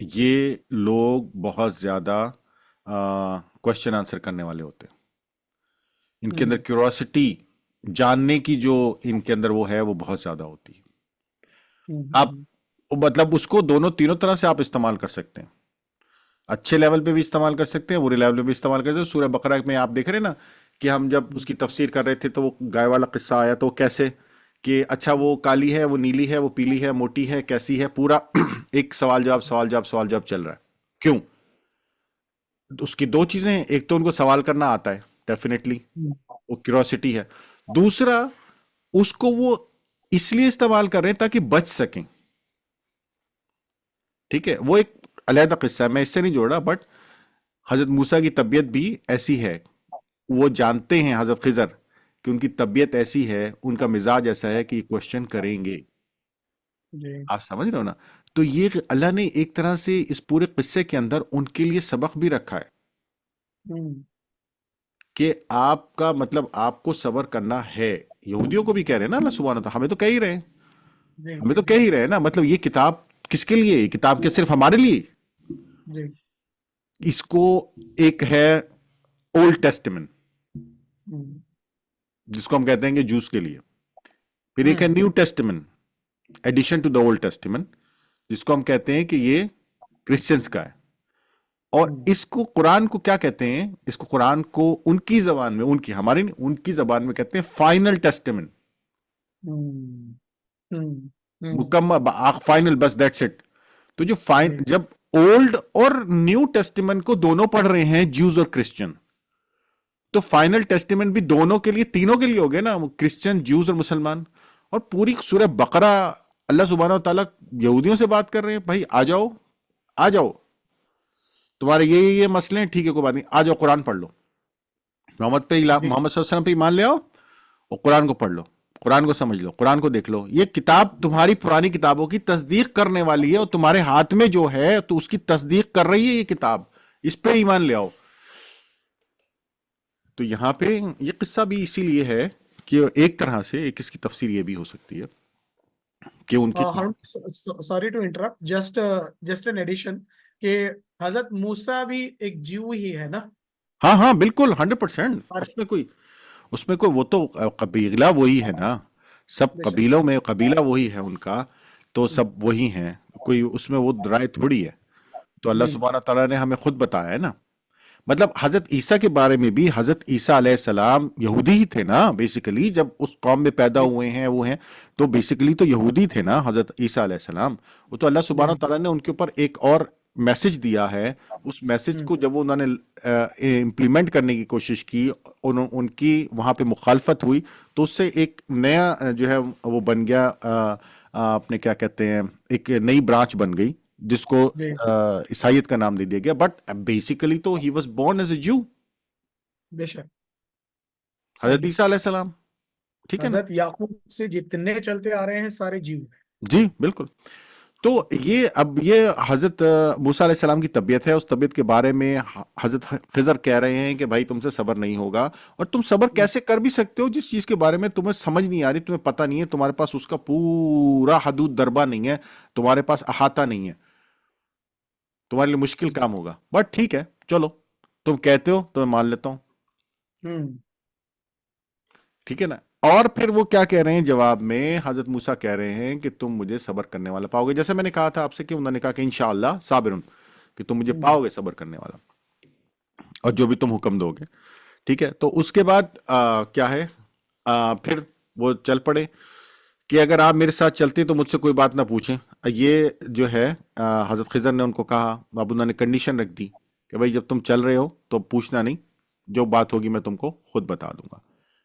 یہ لوگ بہت زیادہ کوشچن آنسر کرنے والے ہوتے ہیں. ان کے اندر کیوریوسٹی جاننے کی جو ان کے اندر وہ ہے وہ بہت زیادہ ہوتی ہے. آپ مطلب اس کو دونوں تینوں طرح سے آپ استعمال کر سکتے ہیں. اچھے لیول پہ بھی استعمال کر سکتے ہیں, برے لیول پہ بھی استعمال کر سکتے ہیں. سورہ بقرہ میں آپ دیکھ رہے ہیں نا کہ ہم جب اس کی تفسیر کر رہے تھے تو وہ گائے والا قصہ آیا تو کیسے کہ اچھا وہ کالی ہے, وہ نیلی ہے, وہ پیلی ہے, موٹی ہے, کیسی ہے, پورا ایک سوال جواب سوال جواب سوال جواب چل رہا ہے. کیوں؟ اس کی دو چیزیں ہیں, ایک تو ان کو سوال کرنا آتا ہے ڈیفینیٹلی, وہ کیوریوسٹی ہے. دوسرا اس کو وہ اس لیے استعمال کر رہے ہیں تاکہ بچ سکیں. ٹھیک ہے, وہ ایک علیحدہ قصہ ہے, میں اس سے نہیں جوڑ رہا, بٹ حضرت موسیٰ کی طبیعت بھی ایسی ہے. وہ جانتے ہیں حضرت خضر کہ ان کی طبیعت ایسی ہے, ان کا مزاج ایسا ہے کہ یہ کوشچن کریں گے. جی آپ سمجھ رہے ہو نا؟ تو یہ اللہ نے ایک طرح سے اس پورے قصے کے اندر ان کے لیے سبق بھی رکھا ہے کہ آپ کا مطلب آپ کو صبر کرنا ہے. یہودیوں کو بھی کہہ رہے ہیں نا اللہ سبحانہ وتعالی, ہمیں تو کہہ ہی رہے ہیں, جی ہمیں تو کہہ ہی رہے ہیں نا. مطلب یہ کتاب کس کے لیے, یہ کتاب کے صرف ہمارے لیے. جی اس کو ایک ہے اولڈ ٹیسٹمنٹ جس کو ہم کہتے ہیں کہ جوس کے لیے, پھر ایک ہے New Testament addition to the Old Testament جس کو ہم کہتے ہیں کہ یہ کرسچنس کا ہے. اور اس کو قرآن کو کیا کہتے ہیں, اس کو قرآن کو ان کی زبان میں, ان کی ہماری نہیں, ان کی زبان میں کہتے ہیں فائنل ٹیسٹمنٹ, مکمل فائنل, بس دیٹس اٹ. تو جو جب اولڈ اور نیو ٹیسٹمنٹ کو دونوں پڑھ رہے ہیں جیوز اور کرسچن, تو فائنل ٹیسٹمنٹ بھی دونوں کے لیے, تینوں کے لیے ہو گئے نا, کرسچن, جیوز اور مسلمان. اور پوری سورہ بقرہ اللہ سبحانہ و تعالیٰ یہودیوں سے بات کر رہے ہیں, بھائی آ جاؤ آ جاؤ, تمہارے یہ مسئلے ہیں, ٹھیک ہے کوئی بات نہیں, آ جاؤ قرآن پڑھ لو, محمد پہ محمد صلی اللہ علیہ وسلم پہ ایمان لے آؤ, اور قرآن کو پڑھ لو, قرآن کو سمجھ لو, قرآن کو دیکھ لو. یہ کتاب تمہاری پرانی کتابوں کی تصدیق کرنے والی ہے, اور تمہارے ہاتھ میں جو ہے تو اس کی تصدیق کر رہی ہے یہ کتاب, اس پہ ایمان لے آؤ. تو یہاں پہ یہ قصہ بھی اسی لیے ہے کہ ایک طرح سے ایک اس کی تفسیر یہ بھی ہو سکتی ہے کہ ان کی sorry to interrupt, just an addition کہ حضرت موسیٰ بھی ایک جیو ہی ہے نا. ہاں ہاں بالکل 100%. اس میں کوئی وہ تو قبیلہ وہی ہے نا, سب قبیلوں میں قبیلہ وہی ہے ان کا, تو سب وہی ہیں, کوئی اس میں وہ رائے تھوڑی ہے. تو اللہ سبحانہ تعالیٰ نے ہمیں خود بتایا ہے نا. مطلب حضرت عیسیٰ کے بارے میں بھی, حضرت عیسیٰ علیہ السلام یہودی ہی تھے نا بیسیکلی, جب اس قوم میں پیدا ہوئے ہیں وہ ہیں, تو بیسیکلی تو یہودی تھے نا حضرت عیسیٰ علیہ السلام. وہ تو اللہ سبحانہ تعالیٰ نے ان کے اوپر ایک اور میسج دیا ہے. اس میسج کو جب انہوں نے امپلیمنٹ کرنے کی کوشش کی, ان کی وہاں پہ مخالفت ہوئی, تو اس سے ایک نیا جو ہے وہ بن گیا, اپنے کیا کہتے ہیں, ایک نئی برانچ بن گئی جس کو عیسائیت کا نام دے دیا گیا. بٹ بیسیکلی تو he was born as a جو, بے شک حضرت عیسیٰ علیہ السلام. ٹھیک ہے نا, حضرت یعقوب سے جتنے چلتے آ رہے ہیں سارے جیو ہیں. جی بالکل. تو یہ اب یہ حضرت موسیٰ علیہ السلام کی طبیعت ہے, اس طبیعت کے بارے میں حضرت خضر کہہ رہے ہیں کہ بھائی تم سے صبر نہیں ہوگا, اور تم صبر کیسے کر بھی سکتے ہو جس چیز کے بارے میں تمہیں سمجھ نہیں آ رہی, تمہیں پتہ نہیں ہے, تمہارے پاس اس کا پورا حدود دربہ نہیں ہے, تمہارے پاس احاطہ نہیں ہے, تمہارے لیے مشکل کام ہوگا. بٹ ٹھیک ہے چلو, تم کہتے ہو تو میں مان لیتا ہوں. ٹھیک ہے نا. اور پھر وہ کیا کہہ رہے ہیں جواب میں, حضرت موسیٰ کہہ رہے ہیں کہ تم مجھے صبر کرنے والا پاؤ گے, جیسے میں نے کہا تھا آپ سے کہ انہوں نے کہا کہ انشاءاللہ صابرن, کہ تم مجھے پاؤ گے صبر کرنے والا, اور جو بھی تم حکم دو گے. ٹھیک ہے. تو اس کے بعد کیا ہے, پھر وہ چل پڑے کہ اگر آپ میرے ساتھ چلتے تو مجھ سے کوئی بات نہ پوچھیں. یہ جو ہے حضرت خضر نے ان کو کہا, اب انہوں نے کنڈیشن رکھ دی کہ بھائی جب تم چل رہے ہو تو پوچھنا نہیں, جو بات ہوگی میں تم کو خود بتا دوں گا.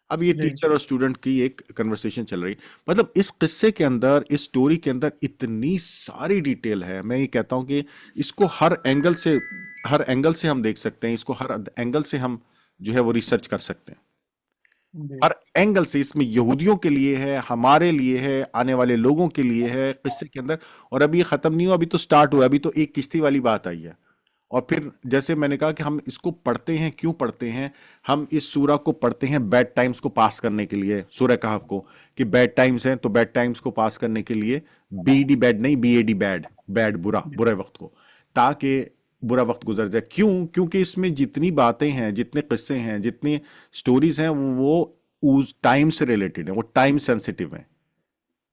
اب یہ ٹیچر اور اسٹوڈنٹ کی ایک کنورسیشن چل رہی. مطلب اس قصے کے اندر, اس سٹوری کے اندر اتنی ساری ڈیٹیل ہے, میں یہ کہتا ہوں کہ اس کو ہر اینگل سے ہم دیکھ سکتے ہیں, اس کو ہر اینگل سے ہم جو ہے وہ ریسرچ کر سکتے ہیں, ہر اینگل سے. اس میں یہودیوں کے لیے ہے, ہمارے لیے ہے, آنے والے لوگوں کے لیے ہے قصے کے اندر. اور ابھی یہ ختم نہیں ہوا, ابھی تو سٹارٹ ہوا, ابھی تو ایک کشتی والی بات آئی ہے. اور پھر جیسے میں نے کہا کہ ہم اس کو پڑھتے ہیں, کیوں پڑھتے ہیں, ہم اس سورہ کو پڑھتے ہیں بیڈ ٹائمز کو پاس کرنے کے لیے, سورہ کہف کو, کہ بیڈ ٹائمز ہیں تو بیڈ ٹائمز کو پاس کرنے کے لیے, بی ڈی بیڈ نہیں, B A D bad, bad برا, برے وقت کو, تاکہ برا وقت گزر جائے. کیوں؟ کیونکہ اس میں جتنی باتیں ہیں، جتنے قصے ہیں، جتنی سٹوریز ہیں، وہ اس ٹائم سے ریلیٹڈ ہیں، وہ ٹائم سینسٹیو ہیں.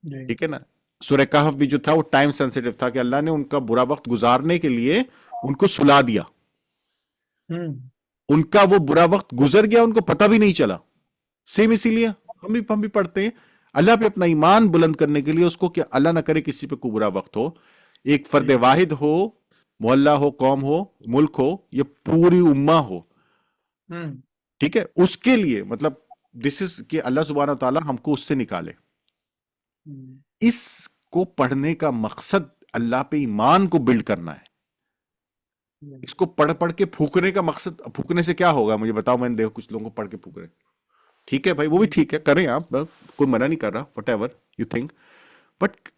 جی ٹھیک ہے نا؟ سورہ کہف بھی جو تھا وہ ٹائم سینسٹیو تھا کہ اللہ نے ان کا برا وقت گزارنے کے لیے ان کو سلا دیا. ہوں ان کا وہ برا وقت گزر گیا، ان کو پتہ بھی نہیں چلا. سیم اسی لیے ہم بھی پڑھتے ہیں اللہ پہ اپنا ایمان بلند کرنے کے لیے اس کو کہ اللہ نہ کرے کسی پہ کوئی برا وقت ہو. ایک فرد جی واحد ہو، محلہ ہو، قوم ہو، ملک ہو، یا پوری امہ ہو. ہوں ٹھیک ہے؟ اس کے لیے مطلب دس از کہ اللہ سبحانہ تعالیٰ ہم کو اس سے نکالے. ہوں اس کو پڑھنے کا مقصد اللہ پہ ایمان کو بلڈ کرنا ہے. اس کو پڑھ پڑھ کے پھونکنے کا مقصد، پھونکنے سے کیا ہوگا مجھے بتاؤ. میں نے دیکھا کچھ لوگوں کو پڑھ کے پھونک رہے. ٹھیک ہے بھائی، وہ بھی ٹھیک ہے، کریں آپ، کوئی منع نہیں کر رہا، whatever you think. But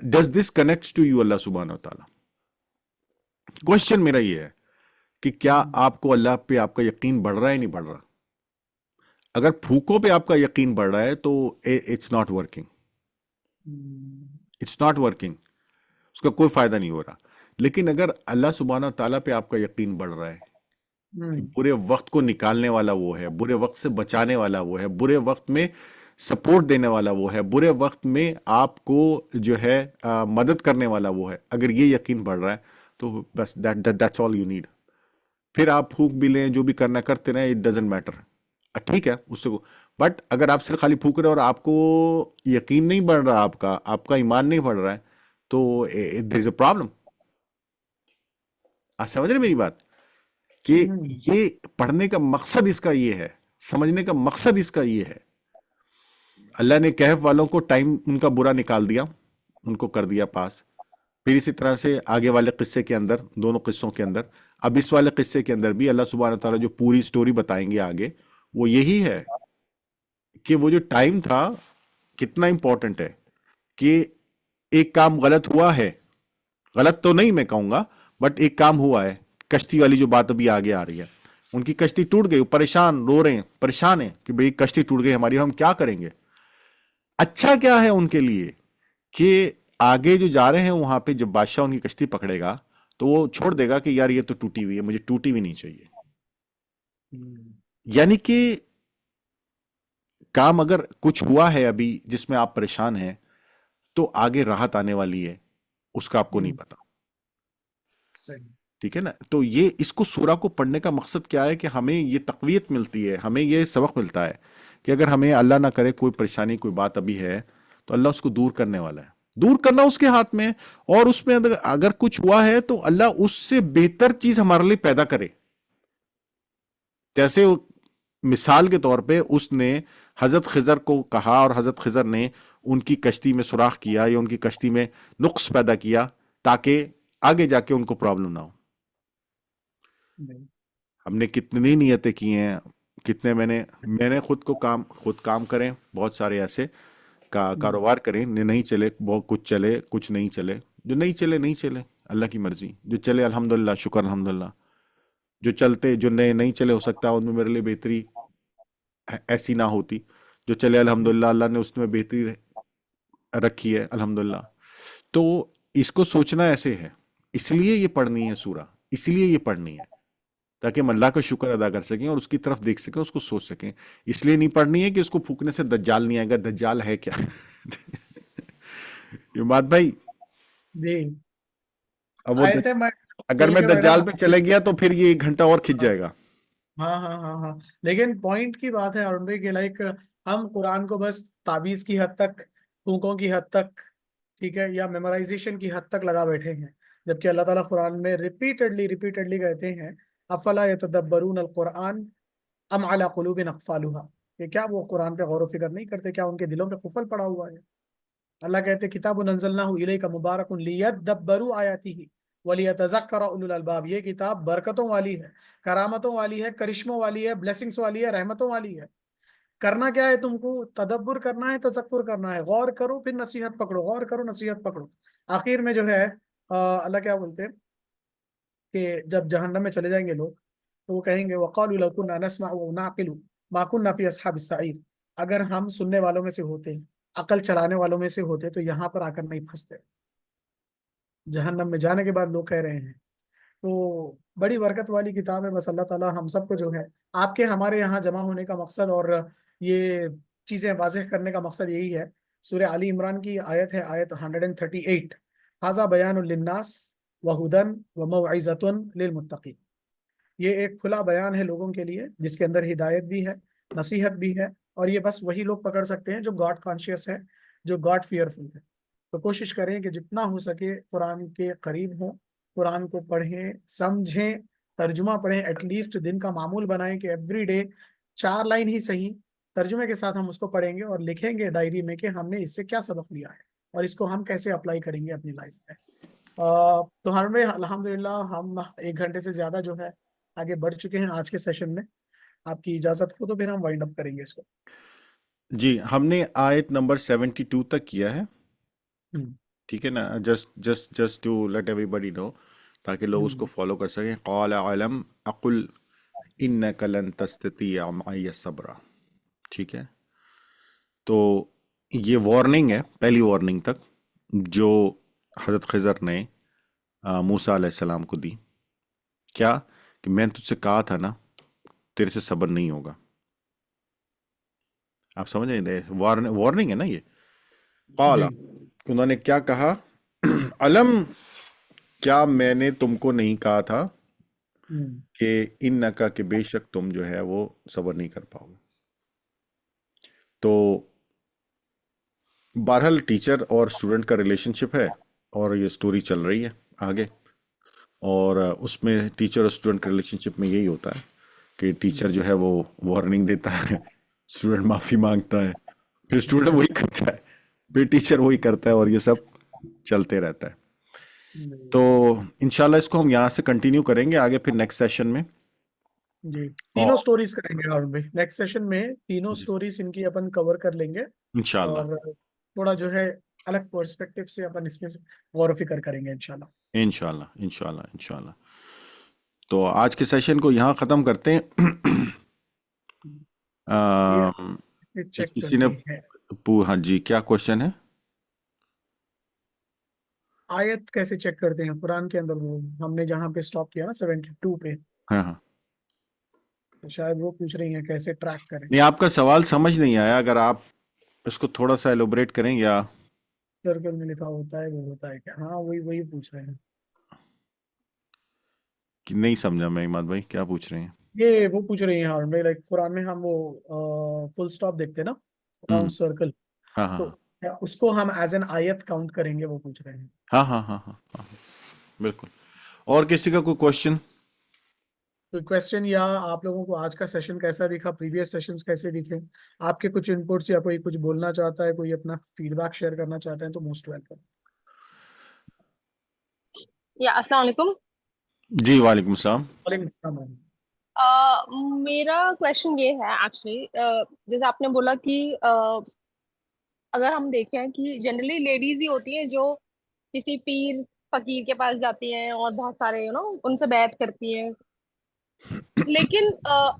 does this connects to you اللہ سبحانہ و تعالیٰ؟ کوشچن میرا یہ ہے کہ کیا آپ کو اللہ پہ آپ کا یقین بڑھ رہا ہے نہیں بڑھ رہا؟ اگر پھوکوں پہ آپ کا یقین بڑھ رہا ہے تو it's not working. It's not working, اس کا کوئی فائدہ نہیں ہو رہا. لیکن اگر اللہ سبحانہ تعالیٰ پہ آپ کا یقین بڑھ رہا ہے کہ برے وقت کو نکالنے والا وہ ہے، برے وقت سے بچانے والا وہ ہے، برے وقت میں سپورٹ دینے والا وہ ہے، برے وقت میں آپ کو جو ہے مدد کرنے والا وہ ہے، اگر یہ یقین بڑھ رہا ہے تو بس دیٹس آل یو نیڈ. پھر آپ پھونک بھی لیں، جو بھی کرنا کرتے رہیں، اٹ ڈزنٹ میٹر. ٹھیک ہے اس سے. بٹ اگر آپ صرف خالی پھونک رہے اور آپ کو یقین نہیں بڑھ رہا، آپ کا ایمان نہیں بڑھ رہا ہے، تو دیر از اے پرابلم. آپ سمجھ رہے میری بات؟ کہ یہ پڑھنے کا مقصد اس کا یہ ہے، سمجھنے کا مقصد اس کا یہ ہے. اللہ نے کہف والوں کو ٹائم ان کا برا نکال دیا، ان کو کر دیا پاس. پھر اسی طرح سے آگے والے قصے کے اندر، دونوں قصوں کے اندر، اب اس والے قصے کے اندر بھی اللہ سبحانہ تعالیٰ جو پوری سٹوری بتائیں گے آگے، وہ یہی ہے کہ وہ جو ٹائم تھا کتنا امپورٹنٹ ہے. کہ ایک کام غلط ہوا ہے، غلط تو نہیں میں کہوں گا، بٹ ایک کام ہوا ہے. کشتی والی جو بات ابھی آگے آ رہی ہے، ان کی کشتی ٹوٹ گئی، پریشان رو رہے ہیں، پریشان ہیں کہ بھئی کشتی ٹوٹ گئی ہماری، ہم کیا کریں گے. اچھا کیا ہے ان کے لیے کہ آگے جو جا رہے ہیں وہاں پہ جب بادشاہ ان کی کشتی پکڑے گا تو وہ چھوڑ دے گا کہ یار یہ تو ٹوٹی ہوئی ہے، مجھے ٹوٹی بھی نہیں چاہیے. یعنی کہ کام اگر کچھ ہوا ہے ابھی جس میں آپ پریشان ہیں تو آگے راحت آنے والی ہے، اس کا آپ کو نہیں پتا. صحیح. ٹھیک ہے نا؟ تو یہ اس کو سورہ کو پڑھنے کا مقصد کیا ہے کہ ہمیں یہ تقویت ملتی ہے، ہمیں یہ سبق ملتا ہے کہ اگر ہمیں اللہ نہ کرے کوئی پریشانی، کوئی بات ابھی ہے، تو اللہ اس کو دور کرنے والا ہے. دور کرنا اس کے ہاتھ میں ہے. اور اس میں اگر کچھ ہوا ہے تو اللہ اس سے بہتر چیز ہمارے لیے پیدا کرے. جیسے مثال کے طور پہ اس نے حضرت خضر کو کہا اور حضرت خضر نے ان کی کشتی میں سوراخ کیا یا ان کی کشتی میں نقص پیدا کیا تاکہ آگے جا کے ان کو پرابلم نہ ہو. ہم نے کتنی نیتیں کی ہیں، کتنے میں نے خود کام کریں، بہت سارے ایسے کاروبار کریں، نہیں چلے، بہت کچھ چلے، کچھ نہیں چلے. جو نہیں چلے نہیں چلے، اللہ کی مرضی. جو چلے الحمدللہ، شکر الحمدللہ. جو چلتے، جو نہیں چلے، ہو سکتا ہے ان میں میرے لیے بہتری ایسی نہ ہوتی. جو چلے الحمدللہ، اللہ نے اس میں بہتری رکھی ہے الحمدللہ. تو اس کو سوچنا ایسے ہے، اس لیے یہ پڑھنی ہے سورہ، اس لیے یہ پڑھنی ہے تاکہ ہم اللہ کا شکر ادا کر سکیں اور اس کی طرف دیکھ سکیں، اس کو سوچ سکیں. اس لیے نہیں پڑھنی ہے کہ اس کو پھونکنے سے دجال نہیں آئے گا. دجال ہے کیا؟ یہ بات بھائی، جی اب وہ آیتیں میں اگر کھول میں کے بیٹھا. دجال پہ چلے گیا تو پھر یہ 1 گھنٹہ اور کھنچ جائے گا. ہاں ہاں ہاں ہاں لیکن پوائنٹ کی بات ہے ارون بھائی کہ لائک ہم قرآن کو بس تعویذ کی حد تک، پھونکوں کی حد تک، ٹھیک ہے، یا میمورائزیشن کی حد تک لگا بیٹھے ہیں. جبکہ اللہ تعالیٰ قرآن میں ریپیٹڈلی کہتے ہیں افلا یتدبرون القرآن ام علی قلوب اقفالها، کہ کیا وہ قرآن پہ غور و فکر نہیں کرتے، کیا ان کے دلوں پہ قفل پڑا ہوا ہے. اللہ کہتے کتاب انزلناہ الیک مبارک لیدبروا آیاتہ ولیتذکر اولو الالباب. یہ کتاب برکتوں والی ہے، کرامتوں والی ہے، کرشموں والی ہے، بلیسنگز والی ہے، رحمتوں والی ہے. کرنا کیا ہے تم کو؟ تدبر کرنا ہے، تذکر کرنا ہے. غور کرو پھر نصیحت پکڑو، غور کرو نصیحت پکڑو. آخر میں جو ہے اللہ کیا بولتے ہیں کہ جب جہنم میں چلے جائیں گے لوگ تو وہ کہیں گے وقالوا لو كنا نسمع ونعقل ما كنا في اصحاب السعير. اگر ہم سننے والوں میں سے ہوتے، عقل چلانے والوں میں سے ہوتے تو یہاں پر آ کر نہیں پھنستے. جہنم میں جانے کے بعد لوگ کہہ رہے ہیں تو بڑی برکت والی کتاب ہے. بس اللہ تعالیٰ ہم سب کو جو ہے آپ کے ہمارے یہاں جمع ہونے کا مقصد اور یہ چیزیں واضح کرنے کا مقصد یہی ہے. سورہ علی عمران کی آیت ہے آیت 138. ھذا بیان للناس وہدن وموعظۃ للمتقین. یہ ایک کھلا بیان ہے لوگوں کے لیے جس کے اندر ہدایت بھی ہے، نصیحت بھی ہے، اور یہ بس وہی لوگ پکڑ سکتے ہیں جو گاڈ کانشیس ہے، جو گاڈ فیئرفل ہے. تو کوشش کریں کہ جتنا ہو سکے قرآن کے قریب ہوں، قرآن کو پڑھیں، سمجھیں، ترجمہ پڑھیں. ایٹ لیسٹ دن کا معمول بنائیں کہ ایوری ڈے 4 لائن ہی صحیح ترجمے کے ساتھ ہم اس کو پڑھیں گے اور لکھیں گے ڈائری میں کہ ہم نے اس سے کیا سبق لیا ہے اور اس کو ہم کیسے اپلائی کریں گے اپنی لائف میں. تو ہر میں الحمدللہ ہم 1 گھنٹے سے زیادہ جو ہے آگے بڑھ چکے ہیں آج کے سیشن میں. آپ کی اجازت ہو تو پھر ہم وائنڈ اپ کریں گے اس کو. جی ہم نے آیت نمبر 72 تک کیا ہے، ہم، ٹھیک ہے نا؟ جسٹ ٹو لیٹ ایوری بڈی نو، تاکہ لوگ اس کو ہم، فالو کر سکیں. قال علم اقل انک لن تستطیع معی صبرا، ٹھیک ہے؟ تو یہ وارننگ ہے، پہلی وارننگ تک جو حضرت خضر نے موسیٰ علیہ السلام کو دی. کیا کہ میں نے تجھ سے کہا تھا نا تیرے سے صبر نہیں ہوگا. آپ سمجھ رہے ہیں؟ وارننگ ہے نا یہ. قال، جی. انہوں نے کیا کہا؟ علم، کیا میں نے تم کو نہیں کہا تھا ہم، کہ انکا، کہ بے شک تم جو ہے وہ صبر نہیں کر پاؤ گے. تو بہرحال ٹیچر اور اسٹوڈنٹ کا ریلیشن شپ ہے اور یہ سٹوری چل رہی ہے آگے. اور اس میں ٹیچر اور اسٹوڈنٹ کے ریلیشن شپ میں یہی ہوتا ہے کہ ٹیچر جو ہے وہ وارننگ دیتا ہے، اسٹوڈنٹ معافی مانگتا ہے، پھر اسٹوڈنٹ وہی کرتا ہے، پھر ٹیچر وہی کرتا ہے، اور یہ سب چلتے رہتا ہے. تو انشاءاللہ اس کو ہم یہاں سے کنٹینیو کریں گے آگے پھر نیکسٹ سیشن میں. جی تینوں اور سٹوریز کریں گے ہارون بھائی. نیکسٹ سیشن میں تینوں جی سٹوریز ان کی اپن کور کر لیں گے انشاءاللہ اور تھوڑا جو ہے الگ پرسپیکٹو سے اپن اس میں غور و فکر کریں گے انشاءاللہ. انشاءاللہ انشاءاللہ انشاءاللہ. تو آج کے سیشن کو یہاں ختم کرتے ہیں. آم، یہ چیک کسی نے کرنی ہے ہاں جی، کیا کوشچن ہے؟ آیت کیسے چیک کرتے ہیں قرآن کے اندر. وہ ہم نے جہاں پہ سٹاپ کیا نا 72 پہ، ہاں ہاں. تو شاید وہ پوچھ رہی ہیں کیسے ٹریک کریں. نہیں، آپ کا سوال سمجھ نہیں آیا، اگر آپ اس کو تھوڑا سا ایلوبریٹ کریں یا سرکل میں لکھا ہوتا ہے وہ ہوتا ہے کیا؟ ہاں وہی پوچھ رہے ہیں. کہ نہیں سمجھا میں عماد بھائی، کیا پوچھ رہے ہیں؟ یہ وہ پوچھ رہی ہیں ہارون بھائی لائک قرآن میں ہم وہ فل سٹاپ دیکھتے ہیں نا ہوں، راؤنڈ سرکل، ہاں ہاں تو کیا اس کو ہم ایز این آیت کاؤنٹ کریں گے وہ پوچھ رہے ہیں. ہاں ہاں ہاں ہاں ہاں ہاں، بالکل. اور کسی کا کوئی کوشچن؟ تو کوشچن یا آپ لوگوں کو آج کا سیشن کیسا دکھا، پریویس سیشنز کیسے دکھے، آپ کے کچھ انپوٹس یا کوئی کچھ بولنا چاہتا ہے، کوئی اپنا فیڈ بیک شیئر کرنا چاہتے ہیں تو موسٹ ویلکم. یا السلام علیکم. جی وعلیکم السلام. وعلیکم السلام. میرا کویشچن یہ ہے ایکچولی، جیسے آپ نے بولا کہ اگر ہم دیکھیں کہ جنرلی لیڈیز ہی ہوتی ہیں جو کسی پیر فقیر کے پاس جاتی ہیں اور بہت سارے ان سے بیعت کرتی ہیں، لیکن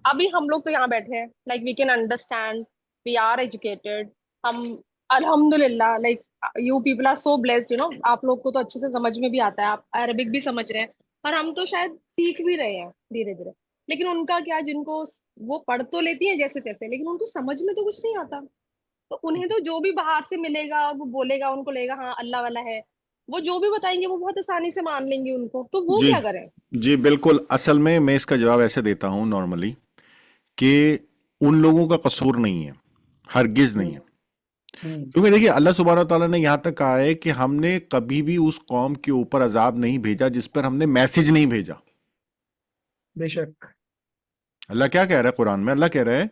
ابھی ہم لوگ تو یہاں بیٹھے ہیں، like we can understand, we are educated, ہم الحمد للہ، like you people are so blessed, آپ لوگ کو تو اچھے سے سمجھ میں بھی آتا ہے، آپ عربک بھی سمجھ رہے ہیں، اور ہم تو شاید سیکھ بھی رہے ہیں دھیرے دھیرے. لیکن ان کا کیا، جن کو وہ پڑھ تو لیتی ہیں جیسے تیسے، لیکن ان کو سمجھ میں تو کچھ نہیں آتا. تو انہیں تو جو بھی باہر سے ملے گا وہ بولے گا، ان کو لے گا ہاں اللہ والا ہے، وہ جو بھی بتائیں گے وہ بہت آسانی سے مان لیں گے ان کو، تو وہ جی کیا کریں؟ جی بالکل. اصل میں اس کا جواب ایسے دیتا ہوں نارملی کہ ان لوگوں کا قصور نہیں ہے، ہرگز نہیں ہے. کیونکہ دیکھیے اللہ سبحانہ و تعالیٰ نے یہاں تک کہا ہے کہ ہم نے کبھی بھی اس قوم کے اوپر عذاب نہیں بھیجا جس پر ہم نے میسج نہیں بھیجا. بے شک. اللہ کیا کہہ رہا ہے قرآن میں؟ اللہ کہہ رہا ہے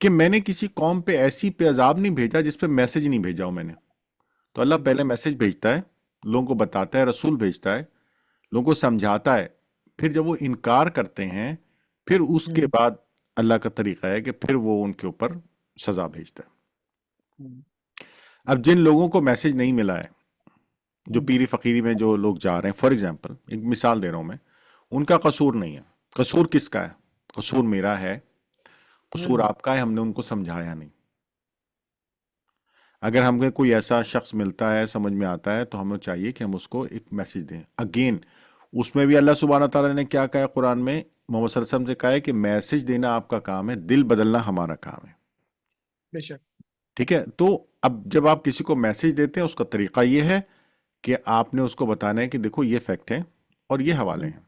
کہ میں نے کسی قوم پہ ایسی پہ عذاب نہیں بھیجا جس پہ میسج نہیں بھیجا ہوں میں نے. تو اللہ پہلے میسج بھیجتا ہے، لوگوں کو بتاتا ہے، رسول بھیجتا ہے، لوگوں کو سمجھاتا ہے، پھر جب وہ انکار کرتے ہیں پھر اس کے بعد اللہ کا طریقہ ہے کہ پھر وہ ان کے اوپر سزا بھیجتا ہے. اب جن لوگوں کو میسج نہیں ملا ہے، جو پیری فقیری میں جو لوگ جا رہے ہیں، فار ایگزامپل ایک مثال دے رہا ہوں میں، ان کا قصور نہیں ہے. قصور کس کا ہے؟ قصور میرا ہے، قصور آپ کا ہے، ہم نے ان کو سمجھایا نہیں. اگر ہمیں کوئی ایسا شخص ملتا ہے، سمجھ میں آتا ہے، تو ہمیں چاہیے کہ ہم اس کو ایک میسج دیں. اگین اس میں بھی اللہ سبحانہ تعالیٰ نے کیا کہا ہے قرآن میں؟ محمد صلی اللہ علیہ وسلم سے کہا ہے کہ میسج دینا آپ کا کام ہے، دل بدلنا ہمارا کام ہے. بے شک. ٹھیک ہے، تو اب جب آپ کسی کو میسج دیتے ہیں اس کا طریقہ یہ ہے کہ آپ نے اس کو بتانا ہے کہ دیکھو یہ فیکٹ ہے اور یہ حوالے ہیں.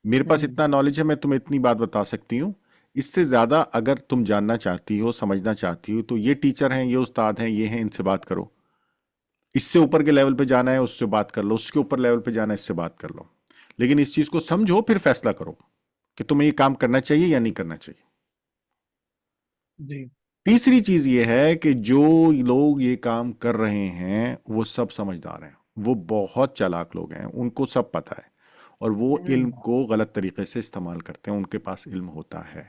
میرے پاس اتنا نالج ہے، میں تمہیں اتنی بات بتا سکتی ہوں. اس سے زیادہ اگر تم جاننا چاہتی ہو، سمجھنا چاہتی ہو، تو یہ ٹیچر ہیں، یہ استاد ہیں، یہ ہیں، ان سے بات کرو. اس سے اوپر کے لیول پہ جانا ہے اس سے بات کر لو، اس کے اوپر لیول پہ جانا ہے اس سے بات کر لو. لیکن اس چیز کو سمجھو، پھر فیصلہ کرو کہ تمہیں یہ کام کرنا چاہیے یا نہیں کرنا چاہیے. جی. تیسری چیز یہ ہے کہ جو لوگ یہ کام کر رہے ہیں وہ سب سمجھدار ہیں، وہ بہت چالاک لوگ ہیں، ان کو سب پتہ ہے، اور وہ علم کو غلط طریقے سے استعمال کرتے ہیں. ان کے پاس علم ہوتا ہے.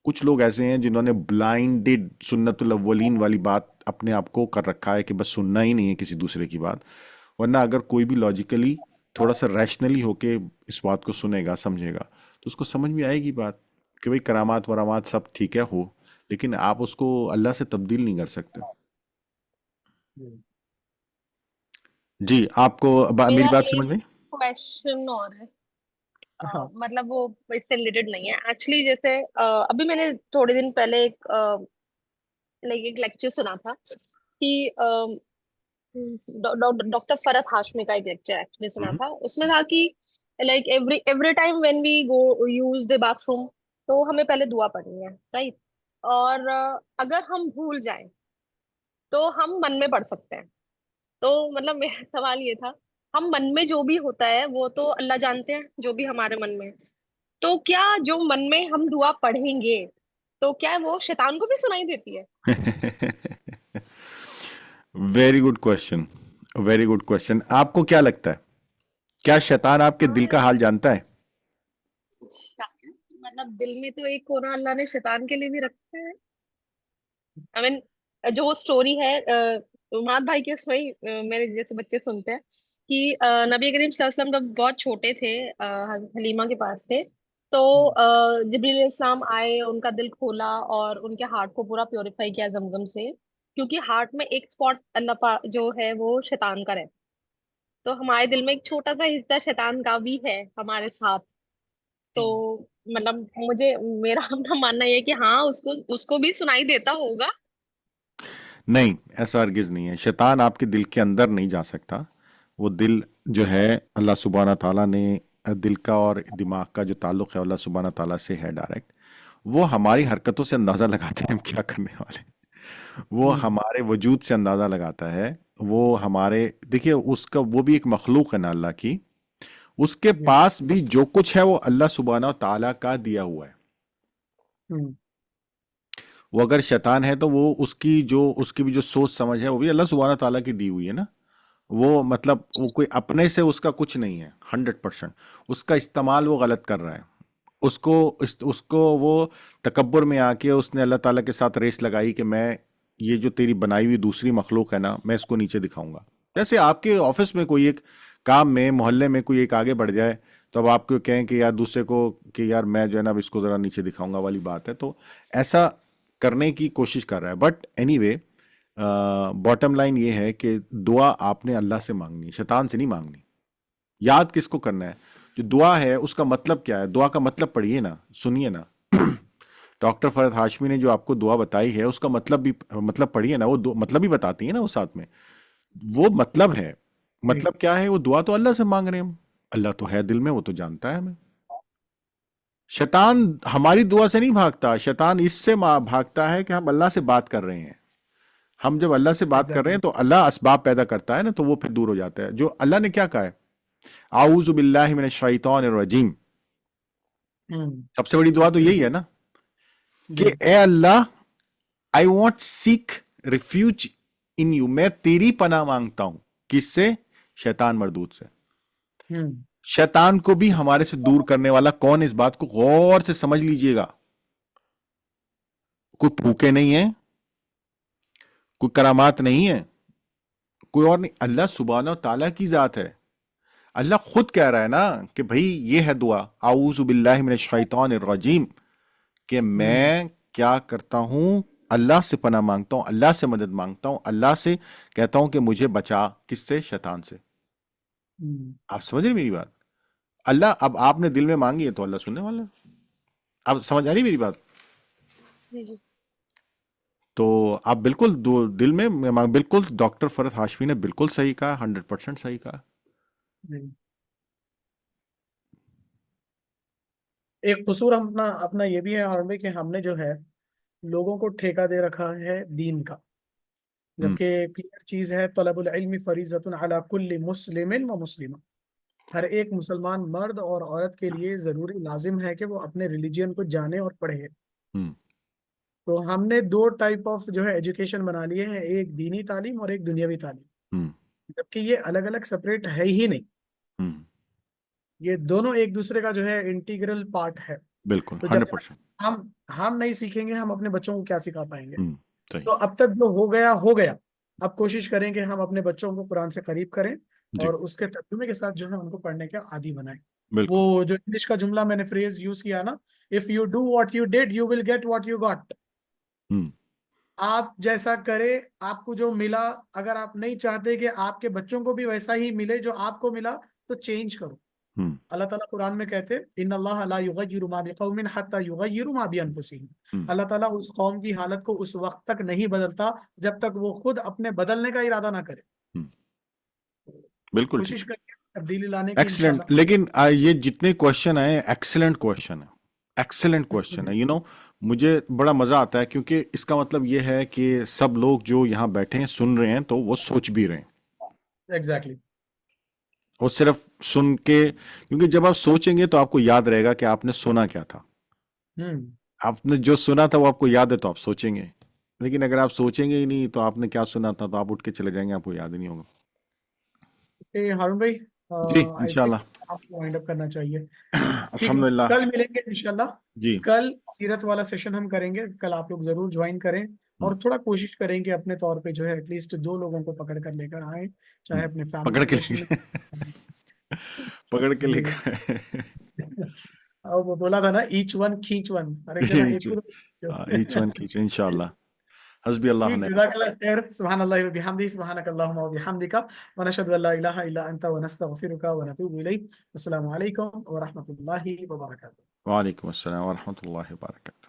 کچھ لوگ ایسے ہیں جنہوں نے بلائنڈڈ سنت الاولین والی بات اپنے آپ کو کر رکھا ہے کہ بس سننا ہی نہیں ہے کسی دوسرے کی بات. ورنہ اگر کوئی بھی لاجیکلی تھوڑا سا ریشنلی ہو کے اس بات کو سنے گا، سمجھے گا، تو اس کو سمجھ میں آئے گی بات کہ بھئی کرامات ورامات سب ٹھیک ہے ہو، لیکن آپ اس کو اللہ سے تبدیل نہیں کر سکتے. جی، آپ کو میری میرا بات سمجھ ایک میں؟ کویشچن اور ہے، ہاں. مطلب وہ اس سے ریلیٹڈ نہیں ہے ایکچولی. جیسے ابھی میں نے تھوڑے دن پہلے ایک لیکچر سنا تھا کہ ڈاکٹر فرحت ہاشمی کا ایک لیکچر ایکچولی سنا تھا. اس میں تھا کہ like every time when we go use the bathroom تو ہمیں پہلے دعا پڑھنی ہے، رائٹ؟ اور اگر ہم بھول جائیں تو ہم من میں پڑھ سکتے ہیں. تو مطلب میرا سوال یہ تھا، ہم من میں جو بھی ہوتا ہے وہ تو اللہ جانتے ہیں جو بھی ہمارے من میں ہے. تو کیا جو من میں ہم دعا پڑھیں گے تو کیا وہ شیطان کو بھی سنائی دیتی ہے؟ Very good question, very good question. آپ کو کیا لگتا ہے، کیا شیطان آپ کے دل کا حال جانتا ہے؟ مطلب دل میں تو ایک کونا اللہ نے شیطان کے لیے بھی رکھا ہے. I mean, جو اسٹوری ہے ماد بھائی کے، اس میں میرے جیسے بچے سنتے ہیں کہ نبی کریم صلی اللہ علیہ وسلم جب بہت چھوٹے تھے، حضرت حلیمہ کے پاس تھے، تو جبریل علیہ السلام آئے، ان کا دل کھولا اور ان کے ہارٹ کو پورا پیوریفائی کیا زمزم سے، کیونکہ ہارٹ میں ایک اسپاٹ اللہ جو ہے وہ شیطان کا رہتا. تو ہمارے دل میں ایک چھوٹا سا حصہ شیطان کا بھی ہے ہمارے ساتھ. تو مطلب مجھے میرا اپنا ماننا یہ ہے کہ ہاں اس کو بھی سنائی دیتا ہوگا. نہیں، ایسا ہرگز نہیں ہے. شیطان آپ کے دل کے اندر نہیں جا سکتا. وہ دل جو ہے اللہ سبحانہ تعالیٰ نے، دل کا اور دماغ کا جو تعلق ہے اللہ سبحانہ تعالیٰ سے ہے ڈائریکٹ. وہ ہماری حرکتوں سے اندازہ لگاتے ہیں ہم کیا کرنے والے ہیں. وہ ہمارے وجود سے اندازہ لگاتا ہے. وہ ہمارے، دیکھیے اس کا، وہ بھی ایک مخلوق ہے نا اللہ کی، اس کے پاس بھی جو کچھ ہے وہ اللہ سبحانہ تعالیٰ کا دیا ہوا ہے. وہ اگر شیطان ہے تو وہ اس کی بھی جو سوچ سمجھ ہے وہ بھی اللہ سبحانہ تعالیٰ کی دی ہوئی ہے نا. وہ مطلب وہ کوئی اپنے سے اس کا کچھ نہیں ہے. 100% اس کا استعمال وہ غلط کر رہا ہے. اس کو وہ تکبر میں آ کے اس نے اللہ تعالیٰ کے ساتھ ریس لگائی کہ میں یہ جو تیری بنائی ہوئی دوسری مخلوق ہے نا، میں اس کو نیچے دکھاؤں گا. جیسے آپ کے آفس میں کوئی ایک کام میں، محلے میں کوئی ایک آگے بڑھ جائے تو اب آپ کو کہیں کہ یار دوسرے کو کہ یار میں جو ہے نا اب اس کو ذرا نیچے دکھاؤں گا والی بات ہے. تو ایسا کرنے کی کوشش کر رہا ہے. But any way, bottom line یہ ہے کہ دعا آپ نے اللہ سے مانگنی، شیطان سے نہیں مانگنی. یاد کس کو کرنا ہے؟ جو دعا ہے اس کا مطلب کیا ہے، دعا کا مطلب پڑھیے نا، سنیے نا. ڈاکٹر فرحت ہاشمی نے جو آپ کو دعا بتائی ہے اس کا مطلب پڑھیے نا. وہ مطلب بھی بتاتی ہے نا وہ ساتھ میں. وہ مطلب ہے، مطلب کیا ہے؟ وہ دعا تو اللہ سے مانگ رہے ہیں ہم. اللہ تو ہے دل میں، وہ تو جانتا ہے ہمیں. شیطان ہماری دعا سے نہیں بھاگتا. شیطان اس سے بھاگتا ہے کہ ہم اللہ سے بات کر رہے ہیں. ہم جب اللہ سے بات کر رہے ہیں تو اللہ اسباب پیدا کرتا ہے نا، تو وہ پھر دور ہو جاتا ہے. جو اللہ نے کیا کہا ہے، اعوذ باللہ من الشیطان الرجیم. سب سے بڑی دعا تو یہی ہے نا کہ اے اللہ، I want seek refuge in you. میں تیری پناہ مانگتا ہوں. کس سے؟ شیطان مردود سے. شیطان کو بھی ہمارے سے دور کرنے والا کون؟ اس بات کو غور سے سمجھ لیجئے گا. کوئی پھوکے نہیں ہیں، کوئی کرامات نہیں ہے، کوئی اور نہیں. اللہ سبحانہ و تعالیٰ کی ذات ہے. اللہ خود کہہ رہا ہے نا کہ بھئی یہ ہے دعا، اعوذ باللہ من الشیطان الرجیم، کہ میں کیا کرتا ہوں، اللہ سے پناہ مانگتا ہوں، اللہ سے مدد مانگتا ہوں، اللہ سے کہتا ہوں کہ مجھے بچا. کس سے؟ شیطان سے. آپ سمجھ رہے میری بات؟ اللہ اب آپ نے دل میں مانگی ہے تو اللہ سننے والا ہے. آپ سمجھ آ رہی میری بات؟ جی جی تو آپ بالکل دل میں بالکل ڈاکٹر فرحت ہاشمی نے بالکل صحیح کہا، 100% صحیح کہا. جی. ایک قصور ہم اپنا یہ بھی ہے ہارون بھائی کہ ہم نے جو ہے لوگوں کو ٹھیکہ دے رکھا ہے دین کا، جبکہ کلیئر چیز ہے طلب العلم فریضۃ علی کل مسلم و مسلمہ. ہر ایک مسلمان مرد اور عورت کے لیے ضروری لازم ہے کہ وہ اپنے ریلیجین کو جانے اور پڑھے. ہم، تو ہم نے دو ٹائپ آف جو ہے ایجوکیشن بنا لیے ہیں، ایک دینی تعلیم اور ایک دنیاوی تعلیم، ہم، جبکہ یہ الگ الگ سپریٹ ہے ہی نہیں. ہم، یہ دونوں ایک دوسرے کا جو ہے انٹیگرل پارٹ ہے. بالکل تو جب 100%. ہم نہیں سیکھیں گے ہم اپنے بچوں کو کیا سکھا پائیں گے؟ صحیح. تو اب تک جو ہو گیا ہو گیا. اب کوشش کریں کہ ہم اپنے بچوں کو قرآن سے قریب کریں جی اور اس کے ترجمے کے ساتھ جو ہے ان کو پڑھنے کے عادی بنائیں. بالکل. وہ جو انگلش کا جملہ میں نے فریز یوز کیا نا، if you do what you did you will get what you got. ہم، آپ جیسا کرے آپ کو جو ملا، اگر آپ نہیں چاہتے کہ آپ کے بچوں کو بھی ویسا ہی ملے جو آپ کو ملا تو چینج کرو. ہم، اللہ تعالیٰ قرآن میں کہتے ان اللہ لا یغیر ما بقوم حتی یغیروا ما بانفسہم. ہم، اللہ تعالیٰ اس قوم کی حالت کو اس وقت تک نہیں بدلتا جب تک وہ خود اپنے بدلنے کا ارادہ نہ کرے. ہم، بالکل ٹھیک. کوشش کریں تبدیلی لانے کی ایکسلنٹ. انشاءاللہ. لیکن یہ جتنے کوشچن ہیں ایکسلنٹ کوشچن ہے، ایکسلنٹ کوشچن ہے. مجھے بڑا مزہ آتا ہے کیونکہ اس کا مطلب یہ ہے کہ سب لوگ جو یہاں بیٹھے ہیں سن رہے ہیں تو وہ سوچ بھی رہے ہیں. ایگزیکٹلی. اور صرف سن کے، کیونکہ جب آپ سوچیں گے تو آپ کو یاد رہے گا کہ آپ نے سنا کیا تھا. آپ نے جو سنا تھا وہ آپ کو یاد ہے تو آپ سوچیں گے. لیکن اگر آپ سوچیں گے ہی نہیں تو آپ نے کیا سنا تھا تو آپ اٹھ کے چلے جائیں گے، آپ کو یاد ہی نہیں ہوگا. ہارون بھائی جی آئی انشاءاللہ. تھنک آپ کو وائنڈ اپ کرنا چاہیے. ٹھیک ہے، الحمدللہ. کل ملیں گے انشاءاللہ. جی کل سیرت والا سیشن ہم کریں گے. کل آپ لوگ ضرور جوائن کریں اور تھوڑا کوشش کریں کہ اپنے طور پہ جو ہے ایٹ لیسٹ 2 لوگوں کو پکڑ کر لے کر آئیں، چاہے اپنے فیملی پکڑ کے ریلیشن لے پکڑ کے لے جی. اور وہ بولا تھا نا ایچ ون کھینچ ون، ہر ایک جنا ایک ایچ ون کیچ انشاءاللہ. حسبی اللہ ٹھیک. نعم. جزاک اللہ خیر. سبحان اللہ و بحمدہ، سبحانک اللہم و بحمدک، ونشہد ان لا الہ الا انت ونستغفرک ونتوب الیک. السلام علیکم ورحمۃ اللہ وبرکاتہ. وعلیکم السلام ورحمۃ اللہ وبرکاتہ.